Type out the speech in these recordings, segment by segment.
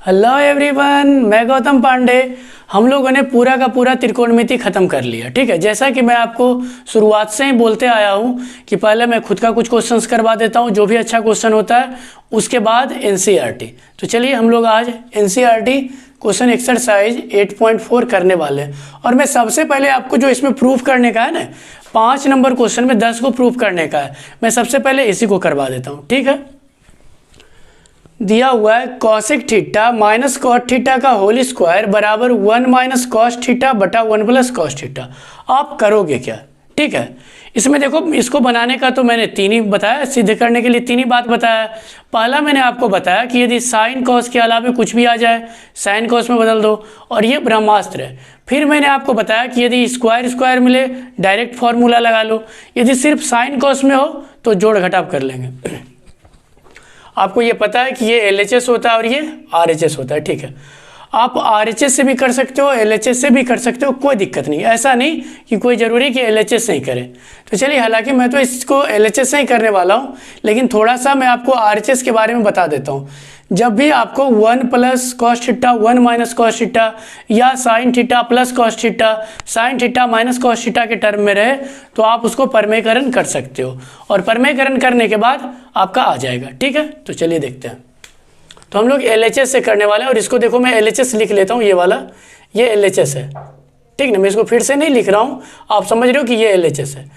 Hello everyone, मैं गौतम पांडे। हम लोगों ने पूरा का पूरा त्रिकोणमिति खत्म कर लिया। ठीक है, जैसा कि मैं आपको शुरुआत से ही बोलते आया हूँ कि पहले मैं खुद का कुछ क्वेश्चंस करवा देता हूँ, जो भी अच्छा क्वेश्चन होता है उसके बाद एनसीईआरटी। तो चलिए हम लोग आज एनसीईआरटी क्वेश्चन एक्सरसाइज 8.4 करने वाले हैं। और मैं सबसे पहले आपको जो इसमें प्रूफ करने का है ना, 5 नंबर क्वेश्चन में 10 को प्रूफ करने का है, मैं सबसे पहले इसी को करवा देता हूँ। ठीक है, दिया हुआ है cosec theta minus cot theta का होल स्क्वायर बराबर 1 माइनस कॉस थीटा बटा 1 प्लस कॉस थीटा। आप करोगे क्या? ठीक है, इसमें देखो, इसको बनाने का तो मैंने 3 ही बताया, सिद्ध करने के लिए 3 ही बात बताया। पहला मैंने आपको बताया कि यदि साइन कॉस के अलावा कुछ भी आ जाए साइन कॉस में बदल दो, और ये ब्रह्मास्त्र है। फिर मैंने आपको बताया कि यदि स्क्वायर स्क्वायर मिले डायरेक्ट फॉर्मूला लगा लो, यदि सिर्फ साइन कॉस में हो तो जोड़ घटाव कर लेंगे। आपको ये पता है कि ये LHS होता है और ये RHS होता है। ठीक है, आप RHS से भी कर सकते हो, LHS से भी कर सकते हो, कोई दिक्कत नहीं। ऐसा नहीं कि कोई ज़रूरी कि LHS से ही करें। तो चलिए, हालांकि मैं तो इसको LHS से ही करने वाला हूँ, लेकिन थोड़ा सा मैं आपको RHS के बारे में बता देता हूँ। जब भी आपको 1 plus cos theta 1 minus cos theta या sine theta plus cos theta sine theta minus cos theta के टर्म में रहे तो आप उसको परमेयकरण कर सकते हो, और परमेयकरण करने के बाद आपका आ जाएगा। ठीक है, तो चलिए देखते हैं। तो हम लोग LHS से करने वाले हैं, और इसको देखो मैं LHS लिख लेता हूँ, ये वाला ये LHS है। ठीक ना, मैं इसको फिर से नहीं लिख रहा हूँ, आप समझ रहे हो कि ये LHS है।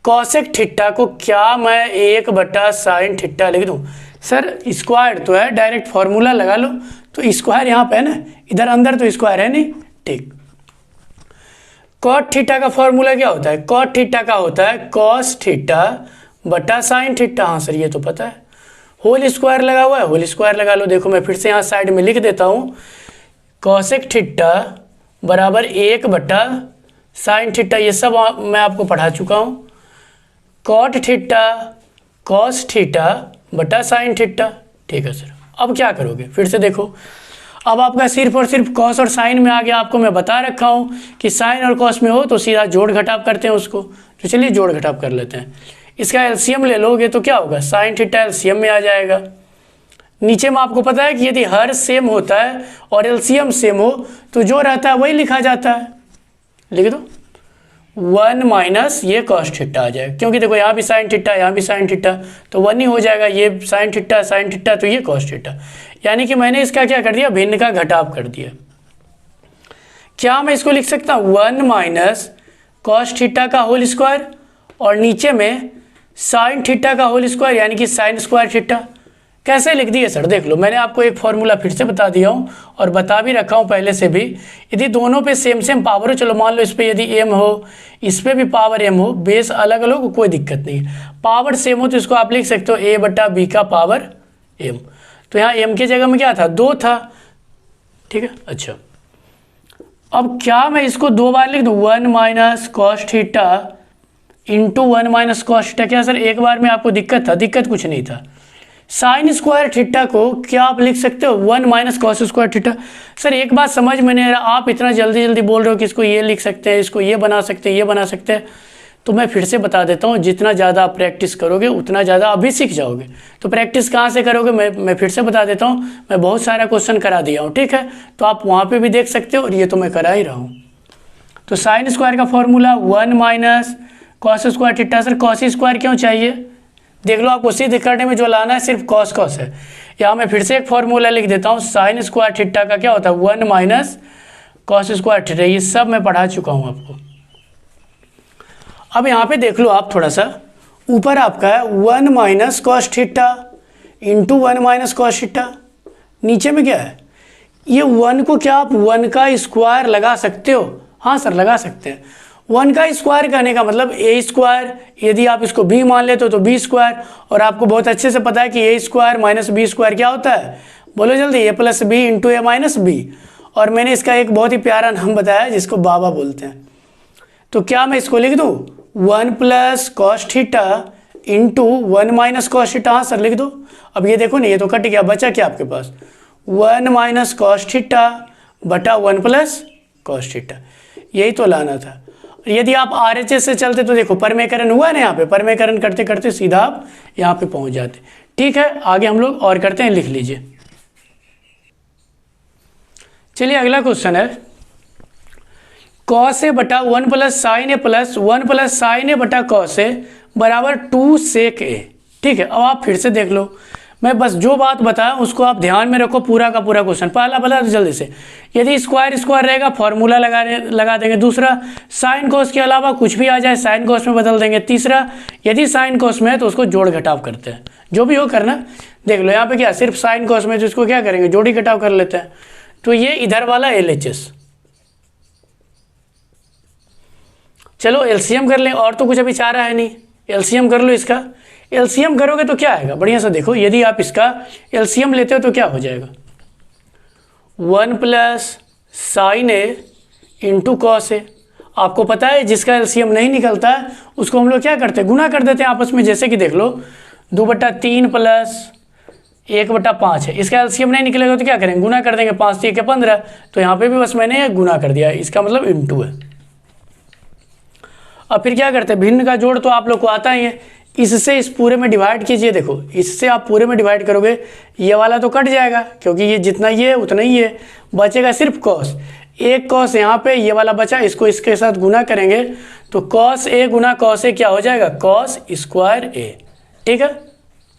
कॉसेक थीटा को क्या मैं 1 बटा साइन थीटा लिख दूँ? सर स्क्वायर तो है, डायरेक्ट फॉर्मूला लगा लो। तो स्क्वायर यहाँ पे है ना, इधर अंदर तो स्क्वायर है नहीं। ठीक, कॉट थीटा का फॉर्मूला क्या होता है? कॉट थीटा का होता है कॉस थीटा बटा साइन थीटा। हाँ सर, ये तो पता है। होल स्क्वायर लगा हुआ है, होल स्क्वायर लगा लो। देखो मैं फिर से यहाँ साइड में लिख देता हूँ, कॉसेक थीटा बराबर 1 बटा साइन थीटा, ये सब मैं आपको पढ़ा चुका हूँ। कॉट थीटा कॉस थीटा बटा साइन थीटा। ठीक है सर, अब क्या करोगे? फिर से देखो, अब आपका सिर्फ और सिर्फ कॉस और साइन में आ गया। आपको मैं बता रखा हूँ कि साइन और कॉस में हो तो सीधा जोड़ घटाव करते हैं उसको। तो चलिए जोड़ घटाव कर लेते हैं। इसका एलसीएम ले लोगे तो क्या होगा? साइन थीटा एलसीएम में आ जाएगा। नीचे में आपको पता है कि यदि हर सेम होता है और एलसीएम सेम हो तो जो रहता है वही लिखा जाता है। लिख दो 1 माइनस ये कॉस थीटा आ जाएगा, क्योंकि देखो यहाँ भी साइन थीटा यहाँ भी साइन थीटा, तो 1 ही हो जाएगा। ये साइन थीटा तो ये कॉस थीटा। यानी कि मैंने इसका क्या कर दिया? भिन्न का घटाव कर दिया। क्या मैं इसको लिख सकता हूँ 1 माइनस कॉस थीटा का होल स्क्वायर, और नीचे में साइन थीटा का होल स्क्वायर यानी कि साइन स्क्वायर थीटा। कैसे लिख दिए सर? देख लो, मैंने आपको एक फॉर्मूला फिर से बता दिया हूँ और बता भी रखा हूँ पहले से भी। यदि दोनों पे सेम सेम पावर हो, चलो मान लो इस पे यदि m हो, इस पे भी पावर m हो, बेस अलग अलग हो, कोई दिक्कत नहीं है। पावर सेम हो तो इसको आप लिख सकते हो a बटा b का पावर m। तो यहाँ m की जगह में क्या था? 2 था। ठीक है, अच्छा अब क्या मैं इसको 2 बार लिख दूँ? 1 minus cos theta into 1 minus cos theta. क्या सर एक बार में आपको दिक्कत था? दिक्कत कुछ नहीं था। साइन स्क्वायर थीटा को क्या आप लिख सकते हो? 1 minus cos square theta. Sir एक बात समझ में नहीं आ रहा, आप इतना जल्दी जल्दी बोल रहे हो कि इसको ये लिख सकते हैं, इसको ये बना सकते हैं, ये बना सकते हैं। तो मैं फिर से बता देता हूँ, जितना ज़्यादा आप प्रैक्टिस करोगे उतना ज़्यादा अभी सीख जाओगे। तो प्रैक्टिस कहाँ से करोगे? मैं फिर से बता देता हूँ, मैं बहुत सारा क्वेश्चन करा दिया हूँ। ठीक है, तो आप वहाँ पर भी देख सकते हो, और ये तो मैं करा ही रहा हूँ। तो साइन स्क्वायर का formula 1 minus cos square theta. Sir cos square क्यों चाहिए? देख लो, आपको सिद्ध करने में जो लाना है सिर्फ कॉस कॉस है। यहाँ मैं फिर से एक फॉर्मूला लिख देता हूँ, साइन स्क्वायर थीटा का क्या होता है? 1 माइनस कॉस स्क्वायर थीटा। ये सब मैं पढ़ा चुका हूँ आपको। अब यहाँ पे देख लो आप थोड़ा सा, ऊपर आपका है 1 minus cos theta into 1 minus cos theta. नीचे में क्या है? ये 1 को क्या आप 1 का स्क्वायर लगा सकते हो? हाँ सर लगा सकते हैं। 1 का स्क्वायर कहने का मतलब a स्क्वायर, यदि आप इसको b मान लेते हो तो b स्क्वायर। और आपको बहुत अच्छे से पता है कि a square minus b square क्या होता है? बोलो जल्दी, a plus B into A minus B. और मैंने इसका एक बहुत ही प्यारा नाम बताया जिसको बाबा बोलते हैं। तो क्या मैं इसको लिख दूँ 1 plus cos theta into 1 minus cos theta. हाँ सर लिख दो। अब ये देखो ना, ये तो कट गया, बचा क्या आपके पास? 1 माइनस कॉस थीटा बटा 1 प्लस कॉस थीटा। यही तो लाना था। यदि आप RHS से चलते तो देखो परमेयकरण हुआ है ना, यहाँ पे परमेयकरण करते करते सीधा आप यहाँ पे पहुँच जाते। ठीक है, आगे हम लोग और करते हैं, लिख लीजिए। चलिए अगला क्वेश्चन है, कॉस ए बटा 1 plus sign A plus 1 plus sign ए बटा कॉस ए बराबर 2 सेक ए। ठीक है, अब आप फिर से देख लो, मैं बस जो बात बताया उसको आप ध्यान में रखो, पूरा का पूरा क्वेश्चन। पहला बता दो जल्दी से, यदि स्क्वायर स्क्वायर रहेगा फॉर्मूला लगा देंगे। दूसरा, साइन कोस के अलावा कुछ भी आ जाए साइन कोस में बदल देंगे। तीसरा, यदि साइन कोस में है तो उसको जोड़ घटाव करते हैं, जो भी हो करना। देख लो यहाँ पे क्या, सिर्फ साइन कोस में, तो इसको क्या करेंगे, जोड़ी घटाव कर लेते हैं। तो ये इधर वाला LHS। चलो एलसीएम कर लें, और तो कुछ अभी चाह रहा है नहीं, एलसीएम कर लो इसका। एलसीएम करोगे तो क्या आएगा, बढ़िया से देखो, यदि आप इसका एलसीएम लेते हो तो क्या हो जाएगा, 1 plus sign A into cos A. आपको पता है जिसका एलसीएम नहीं निकलता है उसको हम लोग क्या करते हैं, गुना कर देते हैं आपस में। जैसे कि देख लो 2/3 प्लस 1/5 है, इसका एलसीएम नहीं निकलेगा तो क्या करेंगे, गुना कर देंगे। 5 3 के 15, तो यहाँ पे भी बस मैंने गुना कर दिया, इसका मतलब इंटू है। अब फिर क्या करते हैं, भिन्न का जोड़ तो आप लोग को आता ही है, इससे इस पूरे में डिवाइड कीजिए। देखो इससे आप पूरे में डिवाइड करोगे, ये वाला तो कट जाएगा क्योंकि ये जितना ये है उतना ही है, बचेगा सिर्फ कॉस। एक कॉस यहाँ पे ये वाला बचा, इसको इसके साथ गुना करेंगे तो cos A Guna cos A क्या हो जाएगा, कॉस स्क्वायर ए। ठीक है,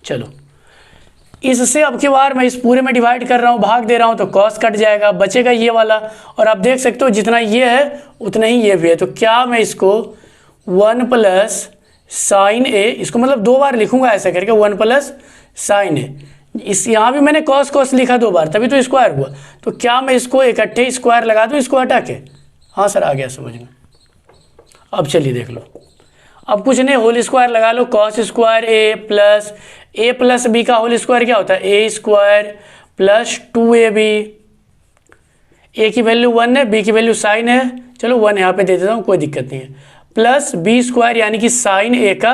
चलो इससे अब की बार मैं इस पूरे में डिवाइड कर रहा हूँ, भाग दे रहा हूँ, तो कॉस कट जाएगा, बचेगा ये वाला। और आप देख सकते हो जितना ये है उतना ही ये भी है। तो क्या मैं इसको 1 प्लस साइन ए, इसको मतलब 2 बार लिखूंगा ऐसा करके, 1 प्लस साइन ए। इस यहाँ भी मैंने कॉस कॉस लिखा 2 बार, तभी तो स्क्वायर हुआ। तो क्या मैं इसको इकट्ठे स्क्वायर लगा दूँ इसको हटा के? हाँ सर, आ गया समझ में। अब चलिए देख लो, अब कुछ नहीं, होल स्क्वायर लगा लो, cos square A plus B का होल स्क्वायर क्या होता है, ए स्क्वायर प्लस 2ab। ए की वैल्यू 1 है, बी की वैल्यू साइन है, चलो 1 यहाँ पे दे देता हूँ, कोई दिक्कत नहीं है। प्लस बी स्क्वायर यानी कि साइन ए का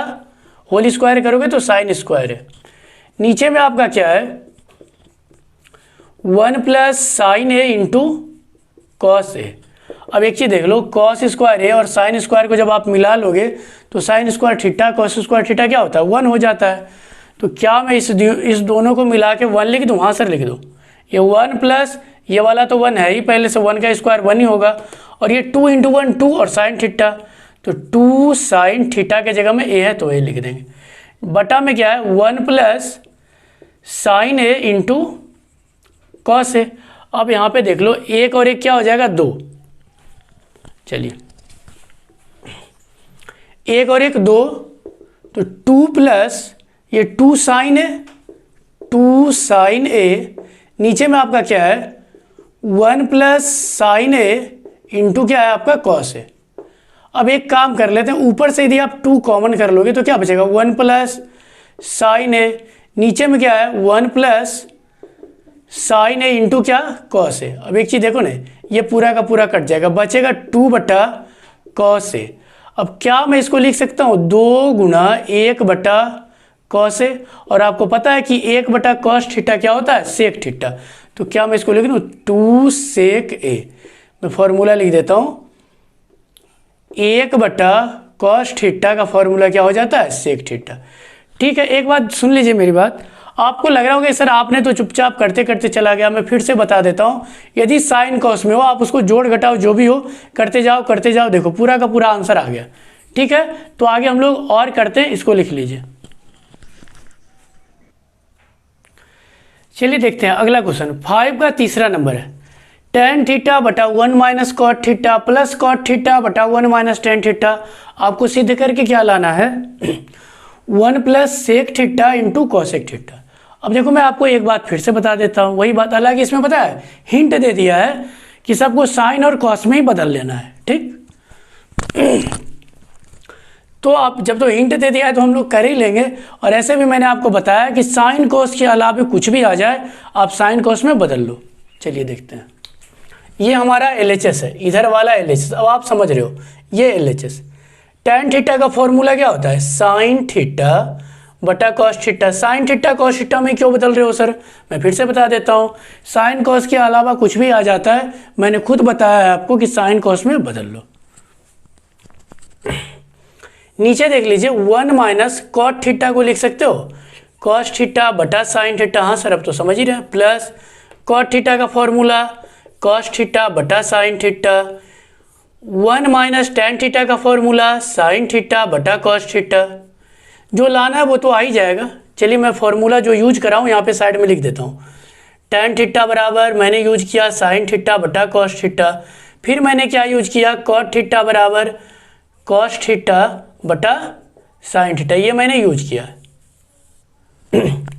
होल स्क्वायर करोगे तो साइन स्क्वायर है। नीचे में आपका क्या है, 1 plus sign A into cos A. अब एक चीज़ देख लो, कॉस स्क्वायर ए और साइन स्क्वायर को जब आप मिला लोगे तो sine square theta cos square theta क्या होता है, 1 हो जाता है। तो क्या मैं इस दोनों को मिला के 1 लिख दूँ? हाँ सर लिख दो। ये 1 प्लस ये वाला तो 1 है ही पहले से, 1 का स्क्वायर 1 ही होगा, और ये 2 इंटू 1 2 और साइन थीटा, तो 2 साइन थीटा के जगह में ए है तो ए लिख देंगे। बटा में क्या है, 1 plus sign A into cos A. अब यहाँ पे देख लो, 1 और 1 क्या हो जाएगा, 2। चलिए 1 और 1 2, तो 2 प्लस ये 2 साइन ए, 2 साइन ए, नीचे में आपका क्या है 1 प्लस साइन ए इंटू क्या है आपका कॉस ए। अब एक काम कर लेते हैं, ऊपर से यदि आप 2 कॉमन कर लोगे तो क्या बचेगा, 1 प्लस साइन ए, नीचे में क्या है 1 प्लस साइन ए इंटू क्या, कॉस ए। अब एक चीज़ देखो ना, ये पूरा का पूरा कट जाएगा, बचेगा 2 बटा कॉस ए। अब क्या मैं इसको लिख सकता हूँ, 2 गुना 1 बटा कॉस ए, और आपको पता है कि 1 बटा कॉस थीटा क्या होता है, सेक थीटा। तो क्या मैं इसको लिख दूँ, 2 सेक ए। मैं फॉर्मूला लिख देता हूँ, 1 बटा कॉस थीटा का फॉर्मूला क्या हो जाता है, सेक थीटा। ठीक है, एक बात सुन लीजिए मेरी बात, आपको लग रहा होगा सर आपने तो चुपचाप करते करते चला गया, मैं फिर से बता देता हूँ। यदि साइन कॉस में हो आप उसको जोड़ घटाओ जो भी हो करते जाओ, देखो पूरा का पूरा आंसर आ गया। ठीक है, तो आगे हम लोग और करते हैं, इसको लिख लीजिए। चलिए देखते हैं अगला क्वेश्चन, 5 का तीसरा नंबर है, tan थीटा बटा 1 minus cot theta plus cot theta बटा 1 माइनस tan थीटा। आपको सिद्ध करके क्या लाना है, 1 plus sec theta into cosec theta. अब देखो मैं आपको एक बात फिर से बता देता हूँ, वही बात, हालांकि इसमें पता है हिंट दे दिया है कि सबको साइन और कॉस में ही बदल लेना है। ठीक तो आप जब तो हिंट दे दिया है तो हम लोग कर ही लेंगे। और ऐसे भी मैंने आपको बताया कि साइन कॉस के अलावा कुछ भी आ जाए आप साइन कॉस में बदल लो। चलिए देखते हैं, ये हमारा LHS है, इधर वाला LHS। अब आप समझ रहे हो ये LHS, tan थीटा का फॉर्मूला क्या होता है, साइन थीटा बटा cos theta. Sine theta cos theta में क्यों बदल रहे हो सर, मैं फिर से बता देता हूँ, साइन कॉस के अलावा कुछ भी आ जाता है, मैंने खुद बताया है आपको कि साइन कॉस में बदल लो। नीचे देख लीजिए, 1 माइनस कॉट थीटा को लिख सकते हो कॉस थीटा बटा साइन थीटा। हाँ सर अब तो समझ ही रहे हैं, प्लस कॉट थीटा का फॉर्मूला कॉस थीटा बटा sine theta, 1 minus tan theta का फॉर्मूला साइन थीटा बटा कॉस थीटा। जो लाना है वो तो आ ही जाएगा। चलिए मैं फॉर्मूला जो यूज कराऊँ यहाँ पे साइड में लिख देता हूँ। टेन थीटा बराबर मैंने यूज किया साइन थीटा बटा कॉस थीटा, फिर मैंने क्या यूज किया कॉट थीटा बराबर कॉस थीटा बटा साइन थीटा, ये मैंने यूज किया।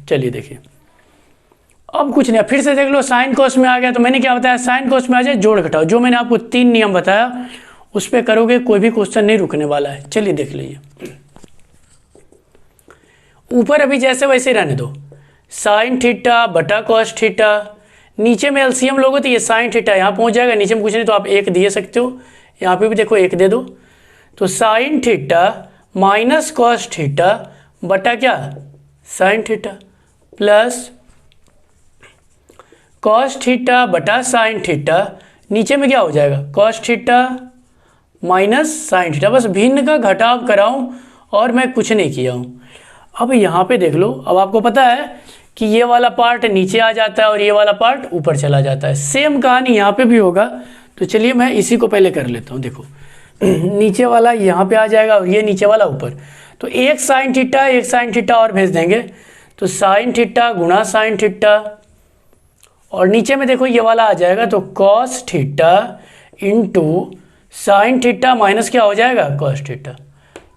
चलिए देखिए, अब कुछ नहीं, फिर से देख लो साइन कॉस में आ गया तो मैंने क्या बताया, साइन कॉस में आ जाए जोड़ घटाओ, जो मैंने आपको 3 नियम बताया उस पर करोगे कोई भी क्वेश्चन नहीं रुकने वाला है। चलिए देख लीजिए, ऊपर अभी जैसे वैसे रहने दो, साइन थीटा बटा कॉस थीटा, नीचे में एलसीएम लोगे तो ये साइन थीटा यहाँ पहुँच जाएगा, नीचे में कुछ नहीं तो आप 1 दे सकते हो, यहाँ पे भी देखो 1 दे दो, तो sine theta minus cos theta बटा क्या sign theta plus cos theta बटा साइन थीटा, नीचे में क्या हो जाएगा cos theta minus sine theta, बस भिन्न का घटाव कराऊं और मैं कुछ नहीं किया हूं। अब यहाँ पे देख लो, अब आपको पता है कि ये वाला पार्ट नीचे आ जाता है और ये वाला पार्ट ऊपर चला जाता है, सेम कहानी यहाँ पे भी होगा। तो चलिए मैं इसी को पहले कर लेता हूँ। देखो नीचे वाला यहाँ पे आ जाएगा और ये नीचे वाला ऊपर, तो एक साइन थीटा और भेज देंगे, तो साइन थीटा गुणा साइन थीटा, और नीचे में देखो ये वाला आ जाएगा तो cos theta into sine theta minus क्या हो जाएगा कॉस थीटा,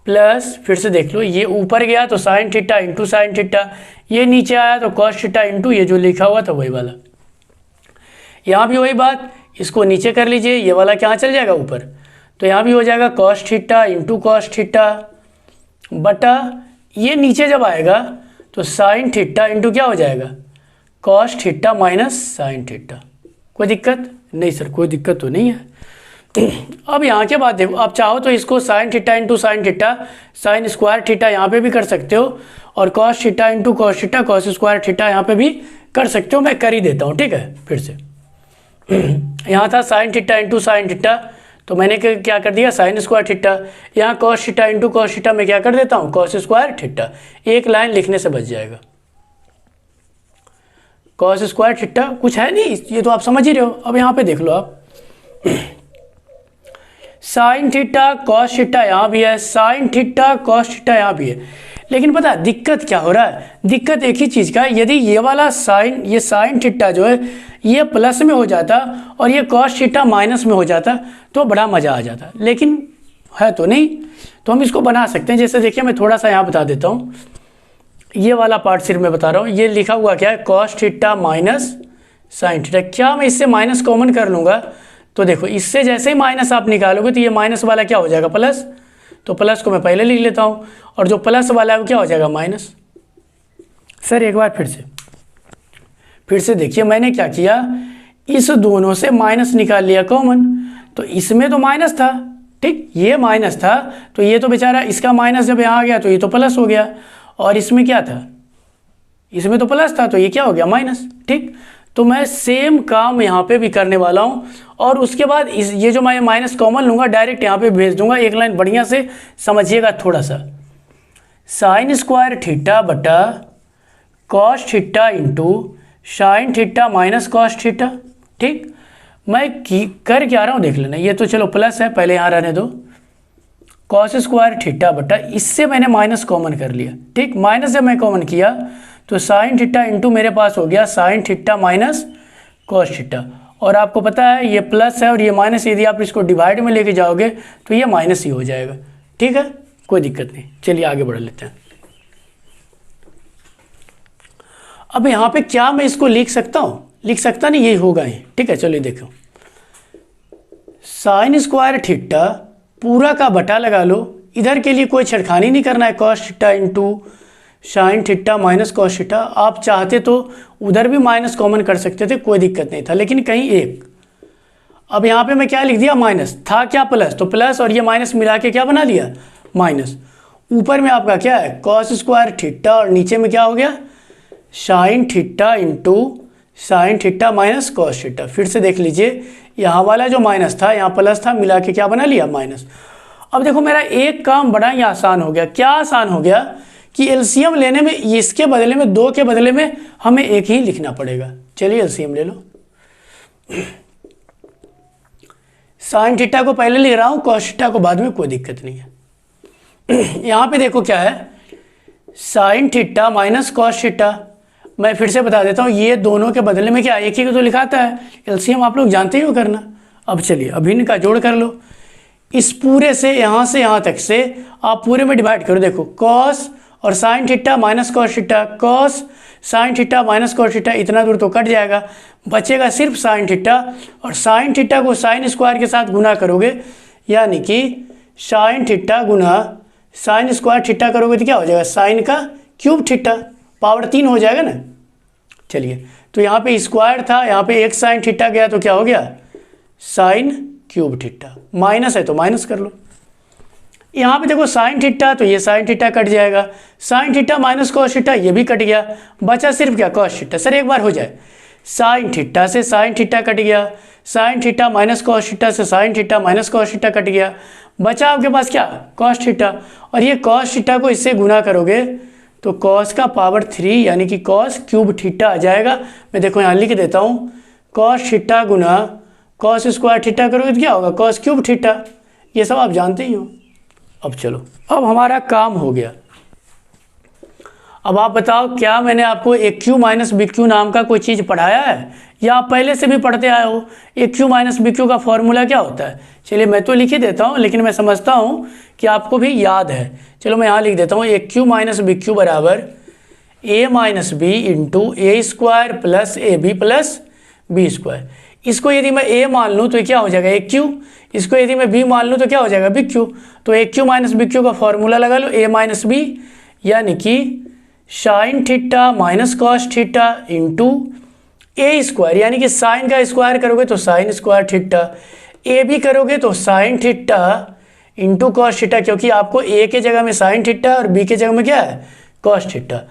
प्लस फिर से देख लो ये ऊपर गया तो sine theta into sine theta, ये नीचे आया तो कॉस थीटा इंटू ये जो लिखा हुआ था वही वाला, यहाँ भी वही बात, इसको नीचे कर लीजिए, ये वाला क्या चल जाएगा ऊपर, तो यहाँ भी हो जाएगा cos theta into cos theta बटा ये नीचे जब आएगा तो साइन थीटा इंटू क्या हो जाएगा cos theta minus sine theta. कोई दिक्कत नहीं सर, कोई दिक्कत तो नहीं है। अब यहाँ के बाद देखो, आप चाहो तो इसको sign theta into sine theta sine square theta यहाँ पे भी कर सकते हो, और cos theta into cos theta cos square theta यहाँ पे भी कर सकते हो, मैं कर ही देता हूँ। ठीक है, फिर से यहाँ था sign theta into sine theta, तो मैंने क्या कर दिया साइन स्क्वायर थीटा, यहाँ cos theta into cos theta मैं क्या कर देता हूँ कॉस स्क्वायर थीटा, एक लाइन लिखने से बच जाएगा। कॉस स्क्वायर थीटा कुछ है नहीं, ये तो आप समझ ही रहे हो। अब यहाँ पे देख लो आप, साइन थीटा कॉस थीटा यहाँ भी है, साइन थीटा कॉस थीटा यहाँ भी है, लेकिन पता है दिक्कत क्या हो रहा है, दिक्कत एक ही चीज़ का है, यदि ये वाला साइन ये साइन थीटा जो है ये प्लस में हो जाता और ये कॉस थीटा माइनस में हो जाता तो बड़ा मज़ा आ जाता, लेकिन है तो नहीं। तो हम इसको बना सकते हैं, जैसे देखिए मैं थोड़ा सा यहाँ बता देता हूँ, ये वाला पार्ट सिर्फ मैं बता रहा हूँ, ये लिखा हुआ क्या है cos theta minus sine theta, क्या मैं इससे माइनस कॉमन कर लूँगा, तो देखो इससे जैसे ही माइनस आप निकालोगे तो ये माइनस वाला क्या हो जाएगा प्लस, तो प्लस को मैं पहले लिख लेता हूँ, और जो प्लस वाला है वो क्या हो जाएगा माइनस। सर एक बार फिर से देखिए, मैंने क्या किया, इस दोनों से माइनस निकाल लिया कॉमन, तो इसमें तो माइनस था, ठीक, ये माइनस था तो ये तो बेचारा इसका माइनस जब यहाँ आ गया तो ये तो प्लस हो गया, और इसमें क्या था, इसमें तो प्लस था तो ये क्या हो गया माइनस। ठीक, तो मैं सेम काम यहाँ पे भी करने वाला हूँ, और उसके बाद ये जो मैं माइनस कॉमन लूँगा डायरेक्ट यहाँ पे भेज दूंगा, एक लाइन बढ़िया से समझिएगा थोड़ा सा, साइन स्क्वायर थीटा बटा cos theta into sine theta minus cos theta. ठीक, मैं कर क्या रहा हूँ देख लेना, ये तो चलो प्लस है, पहले यहाँ रहने दो, कॉस स्क्वायर थीटा बटा इससे मैंने माइनस कॉमन कर लिया। ठीक, माइनस जब मैं कॉमन किया तो साइन थीटा इंटू मेरे पास हो गया sine theta minus cos theta, और आपको पता है ये प्लस है और ये माइनस, यदि आप इसको डिवाइड में लेके जाओगे तो ये माइनस ही हो जाएगा। ठीक है, कोई दिक्कत नहीं, चलिए आगे बढ़ लेते हैं। अब यहाँ पे क्या मैं इसको लिख सकता हूँ, लिख सकता नहीं, यही होगा ही। ठीक है, चलिए देखो, साइन स्क्वायर थीटा पूरा का बटा लगा लो, इधर के लिए कोई छेड़खानी नहीं करना है, cos theta into sine theta minus cos theta, आप चाहते तो उधर भी माइनस कॉमन कर सकते थे, कोई दिक्कत नहीं था, लेकिन कहीं एक। अब यहाँ पे मैं क्या लिख दिया, माइनस था क्या प्लस, तो प्लस और ये माइनस मिला के क्या बना लिया माइनस, ऊपर में आपका क्या है कॉस स्क्वायर थीटा और नीचे में क्या हो गया sine theta into sine theta minus cos theta. फिर से देख लीजिए, यहाँ वाला जो माइनस था यहाँ प्लस था, मिला के क्या बना लिया माइनस। अब देखो मेरा एक काम बड़ा ही आसान हो गया, क्या आसान हो गया कि एलसीएम लेने में इसके बदले में 2 के बदले में हमें 1 ही लिखना पड़ेगा। चलिए एलसीएम ले लो, साइन थीटा को पहले लिख रहा हूँ, कॉस थीटा को बाद में, कोई दिक्कत नहीं है। यहाँ पे देखो क्या है, sign theta minus cos theta. मैं फिर से बता देता हूँ, ये दोनों के बदले में क्या एक ही को तो लिखाता है, एलसीएम आप लोग जानते ही हो करना। अब चलिए अभिन्न का जोड़ कर लो, इस पूरे से यहाँ तक से आप पूरे में डिवाइड करो। देखो कॉस और sign theta minus cos theta, cos sine theta minus cos theta, इतना दूर तो कट जाएगा, बचेगा सिर्फ साइन थीटा। और साइन थीटा को साइन स्क्वायर के साथ गुना करोगे, यानी कि साइन थीटा गुना साइन स्क्वायर थीटा करोगे तो क्या हो जाएगा, साइन का क्यूब थीटा, पावर 3 हो जाएगा ना। चलिए तो यहाँ पे स्क्वायर था, यहाँ पे एक साइन थीटा गया तो क्या हो गया, साइन क्यूब थीटा। माइनस है तो माइनस कर लो। यहाँ पे देखो साइन थीटा, तो ये साइन थीटा कट जाएगा, sign theta minus cos theta ये भी कट गया, बचा सिर्फ क्या, कॉस थीटा। सर एक बार हो जाए, साइन थीटा से साइन थीटा कट गया, sine theta minus cos theta से sine theta minus cos theta cut गया, बचा आपके पास क्या, कॉस थीटा। और ये कॉस थीटा को इससे गुना करोगे तो कॉस का पावर 3 यानी कि कॉस क्यूब थीटा आ जाएगा। मैं देखो यहाँ लिख देता हूँ, कॉस थीटा गुना कॉस स्क्वायर थीटा करोगे तो क्या होगा, कॉस क्यूब थीटा। ये सब आप जानते ही हो। अब चलो, अब हमारा काम हो गया। अब आप बताओ, क्या मैंने आपको ए क्यू माइनस बी क्यू नाम का कोई चीज़ पढ़ाया है, या आप पहले से भी पढ़ते आए हो। ए क्यू माइनस बी क्यू का फॉर्मूला क्या होता है, चलिए मैं तो लिख ही देता हूँ, लेकिन मैं समझता हूँ कि आपको भी याद है। चलो मैं यहाँ लिख देता हूँ, A cube minus B cube बराबर A minus B into A square plus A B plus B square. इसको यदि मैं ए मान लूँ तो क्या हो जाएगा, ए क्यू। इसको यदि मैं बी मान लूँ तो क्या हो जाएगा, बी क्यू। तो A cube minus B cube का फॉर्मूला लगा लो, ए माइनस बी यानी कि sine theta minus cos theta into A square, यानी कि साइन का स्क्वायर करोगे तो sine square theta, A B करोगे तो sine theta into cos theta, क्योंकि आपको ए के जगह में साइन थीटा और बी के जगह में क्या है, कॉस थीटा।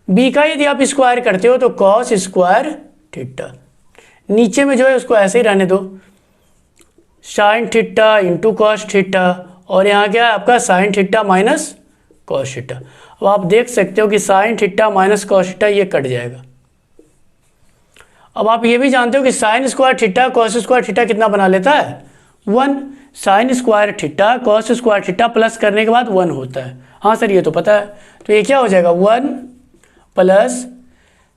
बी का यदि आप स्क्वायर करते हो तो कॉस स्क्वायर थीटा। नीचे में जो है उसको ऐसे ही रहने दो, sign theta into cos theta, और यहाँ क्या है आपका sign theta minus cos theta. अब आप देख सकते हो कि sine theta minus cos theta ये कट जाएगा। अब आप ये भी जानते हो कि sine square theta cos square theta कितना बना लेता है, 1। Sign square theta cos square theta plus करने के बाद 1 होता है। हाँ सर ये तो पता है। तो ये क्या हो जाएगा, 1 प्लस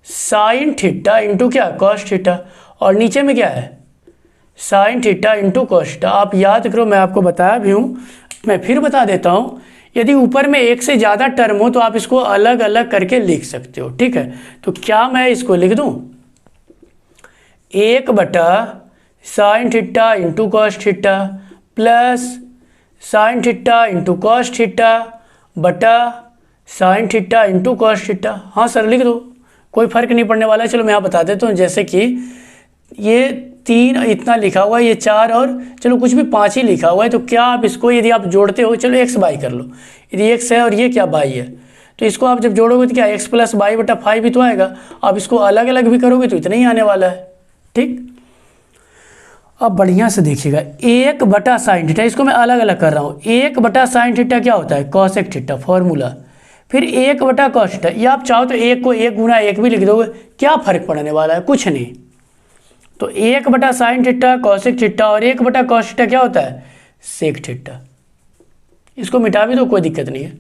साइन थीटा इंटू क्या, कॉस थीटा, और नीचे में क्या है, sign theta into cos theta. आप याद करो, मैं आपको बताया भी हूँ, मैं फिर बता देता हूँ। यदि ऊपर में एक से ज़्यादा टर्म हो तो आप इसको अलग अलग करके लिख सकते हो, ठीक है। तो क्या मैं इसको लिख दूँ, 1 बटा sine theta into cos theta plus sine theta into cos theta बटा sine theta into cos theta. हाँ सर लिख दो, कोई फर्क नहीं पड़ने वाला है। चलो मैं यहाँ बता देता हूँ, जैसे कि ये 3 इतना लिखा हुआ है, ये 4 और चलो कुछ भी 5 ही लिखा हुआ है, तो क्या आप इसको यदि आप जोड़ते हो, चलो x बाई कर लो, यदि x है और ये क्या बाई है, तो इसको आप जब जोड़ोगे तो क्या x प्लस बाई बटा 5 भी तो आएगा। आप इसको अलग अलग भी करोगे तो इतना ही आने वाला है, ठीक। अब बढ़िया से देखिएगा, 1 बटा साइन थीटा, इसको मैं अलग अलग कर रहा हूँ। 1 बटा साइन थीटा क्या होता है, कॉसेक थीटा फॉर्मूला, फिर 1 बटा कॉस थीटा। या आप चाहो तो 1 को 1 गुना 1 भी लिख दोगे, क्या फ़र्क पड़ने वाला है, कुछ नहीं। तो 1 बटा साइन थीटा कॉसेक थीटा और 1 बटा कॉस थीटा क्या होता है, सेक थीटा। इसको मिटा भी दो, कोई दिक्कत नहीं है।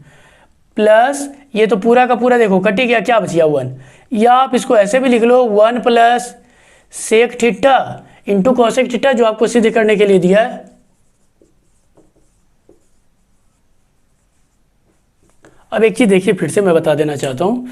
प्लस ये तो पूरा का पूरा देखो कटी गया, क्या बच गया 1। या आप इसको ऐसे भी लिख लो, 1 plus sec theta into cosec theta, जो आपको सिद्ध करने के लिए दिया है। अब एक चीज़ देखिए, फिर से मैं बता देना चाहता हूँ,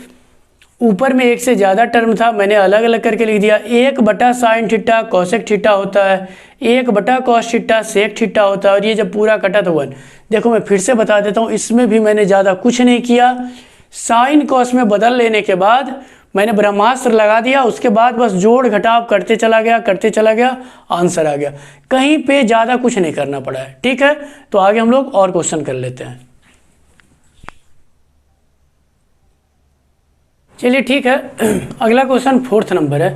ऊपर में एक से ज़्यादा टर्म था, मैंने अलग अलग करके लिख दिया। 1 बटा साइन थीटा कॉसेक थीटा होता है, 1 बटा कॉस थीटा सेक थीटा होता है, और ये जब पूरा कटा तो 1। देखो मैं फिर से बता देता हूँ, इसमें भी मैंने ज़्यादा कुछ नहीं किया। साइन कॉस में बदल लेने के बाद मैंने ब्रह्मास्त्र लगा दिया, उसके बाद बस जोड़ घटाव करते चला गया, आंसर आ गया। कहीं पे ज़्यादा कुछ नहीं करना पड़ा है, ठीक है। तो आगे हम लोग और क्वेश्चन कर लेते हैं। चलिए ठीक है, अगला क्वेश्चन 4th नंबर है।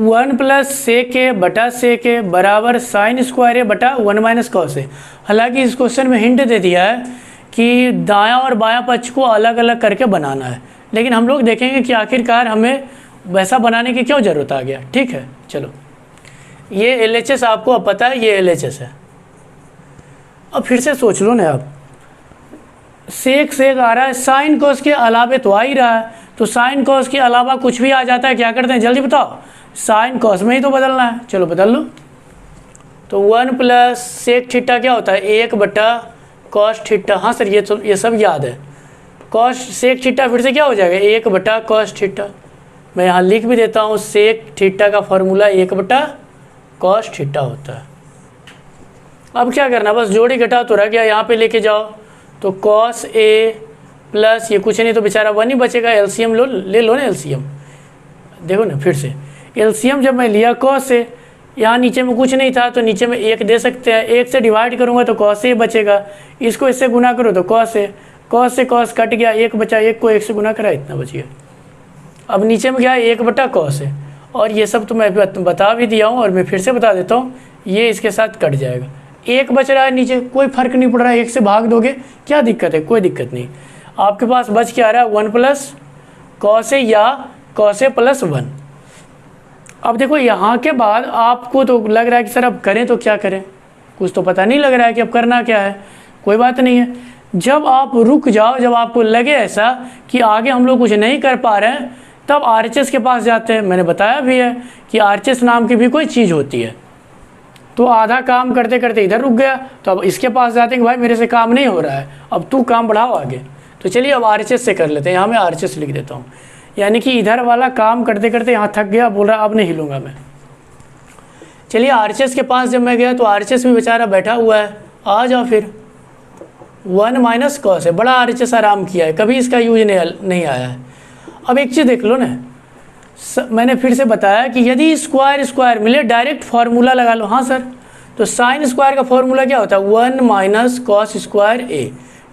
1 प्लस सेक ए बटा सेक ए बराबर साइन स्क्वायर ए बटा 1 माइनस कॉस ए। हालांकि इस क्वेश्चन में हिंट दे दिया है कि दायां और बायां पक्ष को अलग अलग करके बनाना है, लेकिन हम लोग देखेंगे कि आखिरकार हमें वैसा बनाने की क्यों ज़रूरत आ गया, ठीक है। चलो, ये LHS आपको अब पता है, ये LHS है, अब फिर से सोच लो ना आप, सेक सेक आ रहा है, साइन कॉस के अलावे तो आ ही रहा है, तो साइन कॉस के अलावा कुछ भी आ जाता है, क्या करते हैं जल्दी बताओ, साइन कॉस में ही तो बदलना है, चलो बदल लो। तो 1 प्लस सेक थीटा क्या होता है, 1/cos थीटा। हाँ सर ये सब याद है। कॉस सेक थीटा फिर से क्या हो जाएगा, 1/cos थीटा। मैं यहाँ लिख भी देता हूँ, सेक थीटा का फॉर्मूला 1/cos थीटा होता है। अब क्या करना, बस जोड़ी घटाव तो रह गया, यहाँ पे लेके जाओ, तो cos A प्लस ये कुछ नहीं तो बेचारा 1 ही बचेगा, एलसीएम ले लो ना एलसीएम। देखो ना फिर से एलसीएम जब मैं लिया cos से, यहाँ नीचे में कुछ नहीं था तो नीचे में 1 दे सकते हैं, 1 से डिवाइड करूँगा तो cos A बचेगा, इसको इससे गुना करो तो cos A, cos से cos कट गया, 1 बचा, 1 को 1 से गुना करा, इतना बच गया। अब नीचे में क्या है, 1/cos है, और ये सब तो मैं बता भी दिया हूँ और मैं फिर से बता देता हूँ, ये इसके साथ कट जाएगा, 1 बच रहा है नीचे, कोई फर्क नहीं पड़ रहा है, 1 से भाग दोगे क्या दिक्कत है, कोई दिक्कत नहीं। आपके पास बच के आ रहा है 1 प्लस cos A या cos A प्लस 1। अब देखो यहाँ के बाद आपको तो लग रहा है कि सर अब करें तो क्या करें, कुछ तो पता नहीं लग रहा है कि अब करना क्या है। कोई बात नहीं है, जब आप रुक जाओ, जब आपको लगे ऐसा कि आगे हम लोग कुछ नहीं कर पा रहे हैं, तब RHS के पास जाते हैं। मैंने बताया भी है कि RHS नाम की भी कोई चीज़ होती है। तो आधा काम करते करते इधर रुक गया, तो अब इसके पास जाते हैं कि भाई मेरे से काम नहीं हो रहा है, अब तू काम बढ़ाओ आगे। तो चलिए अब RHS से कर लेते हैं, यहाँ मैं RHS लिख देता हूँ, यानी कि इधर वाला काम करते करते यहाँ थक गया, बोल रहा अब नहीं हिलूंगा मैं। चलिए RHS के पास जब मैं गया तो RHS भी बेचारा बैठा हुआ है, आ जाओ फिर 1 माइनस cos है, बड़ा RHS आराम किया है, कभी इसका यूज नहीं आया है। अब एक चीज़ देख लो ना, मैंने फिर से बताया कि यदि स्क्वायर स्क्वायर मिले डायरेक्ट फार्मूला लगा लो। हाँ सर, तो साइन स्क्वायर का फॉर्मूला क्या होता है, 1 minus cos square A।